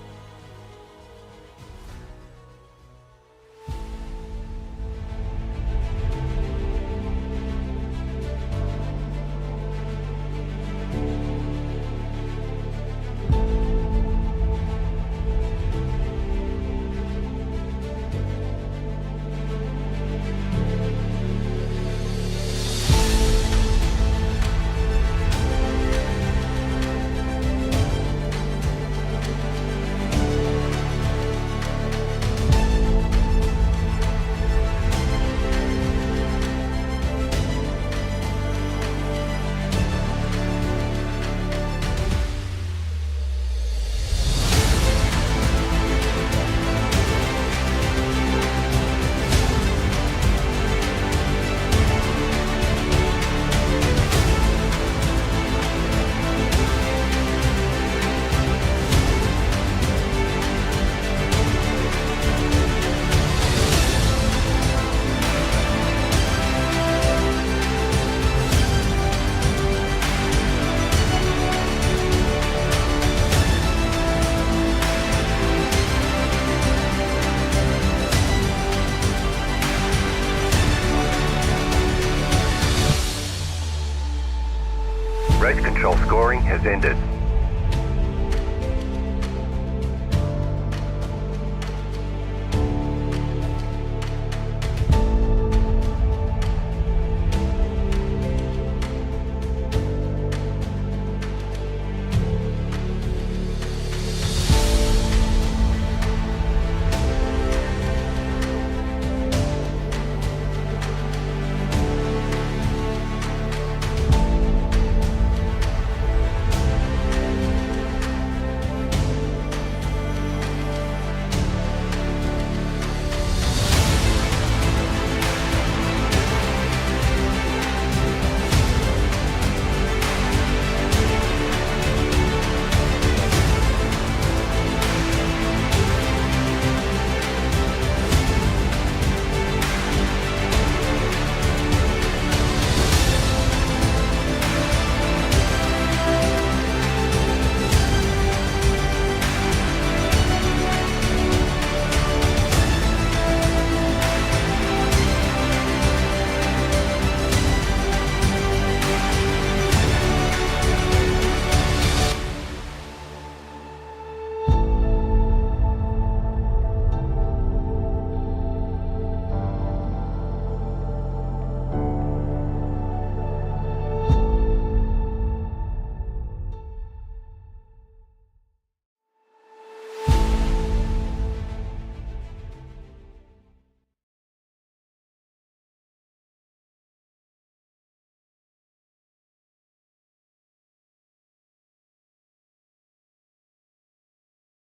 Race control scoring has ended.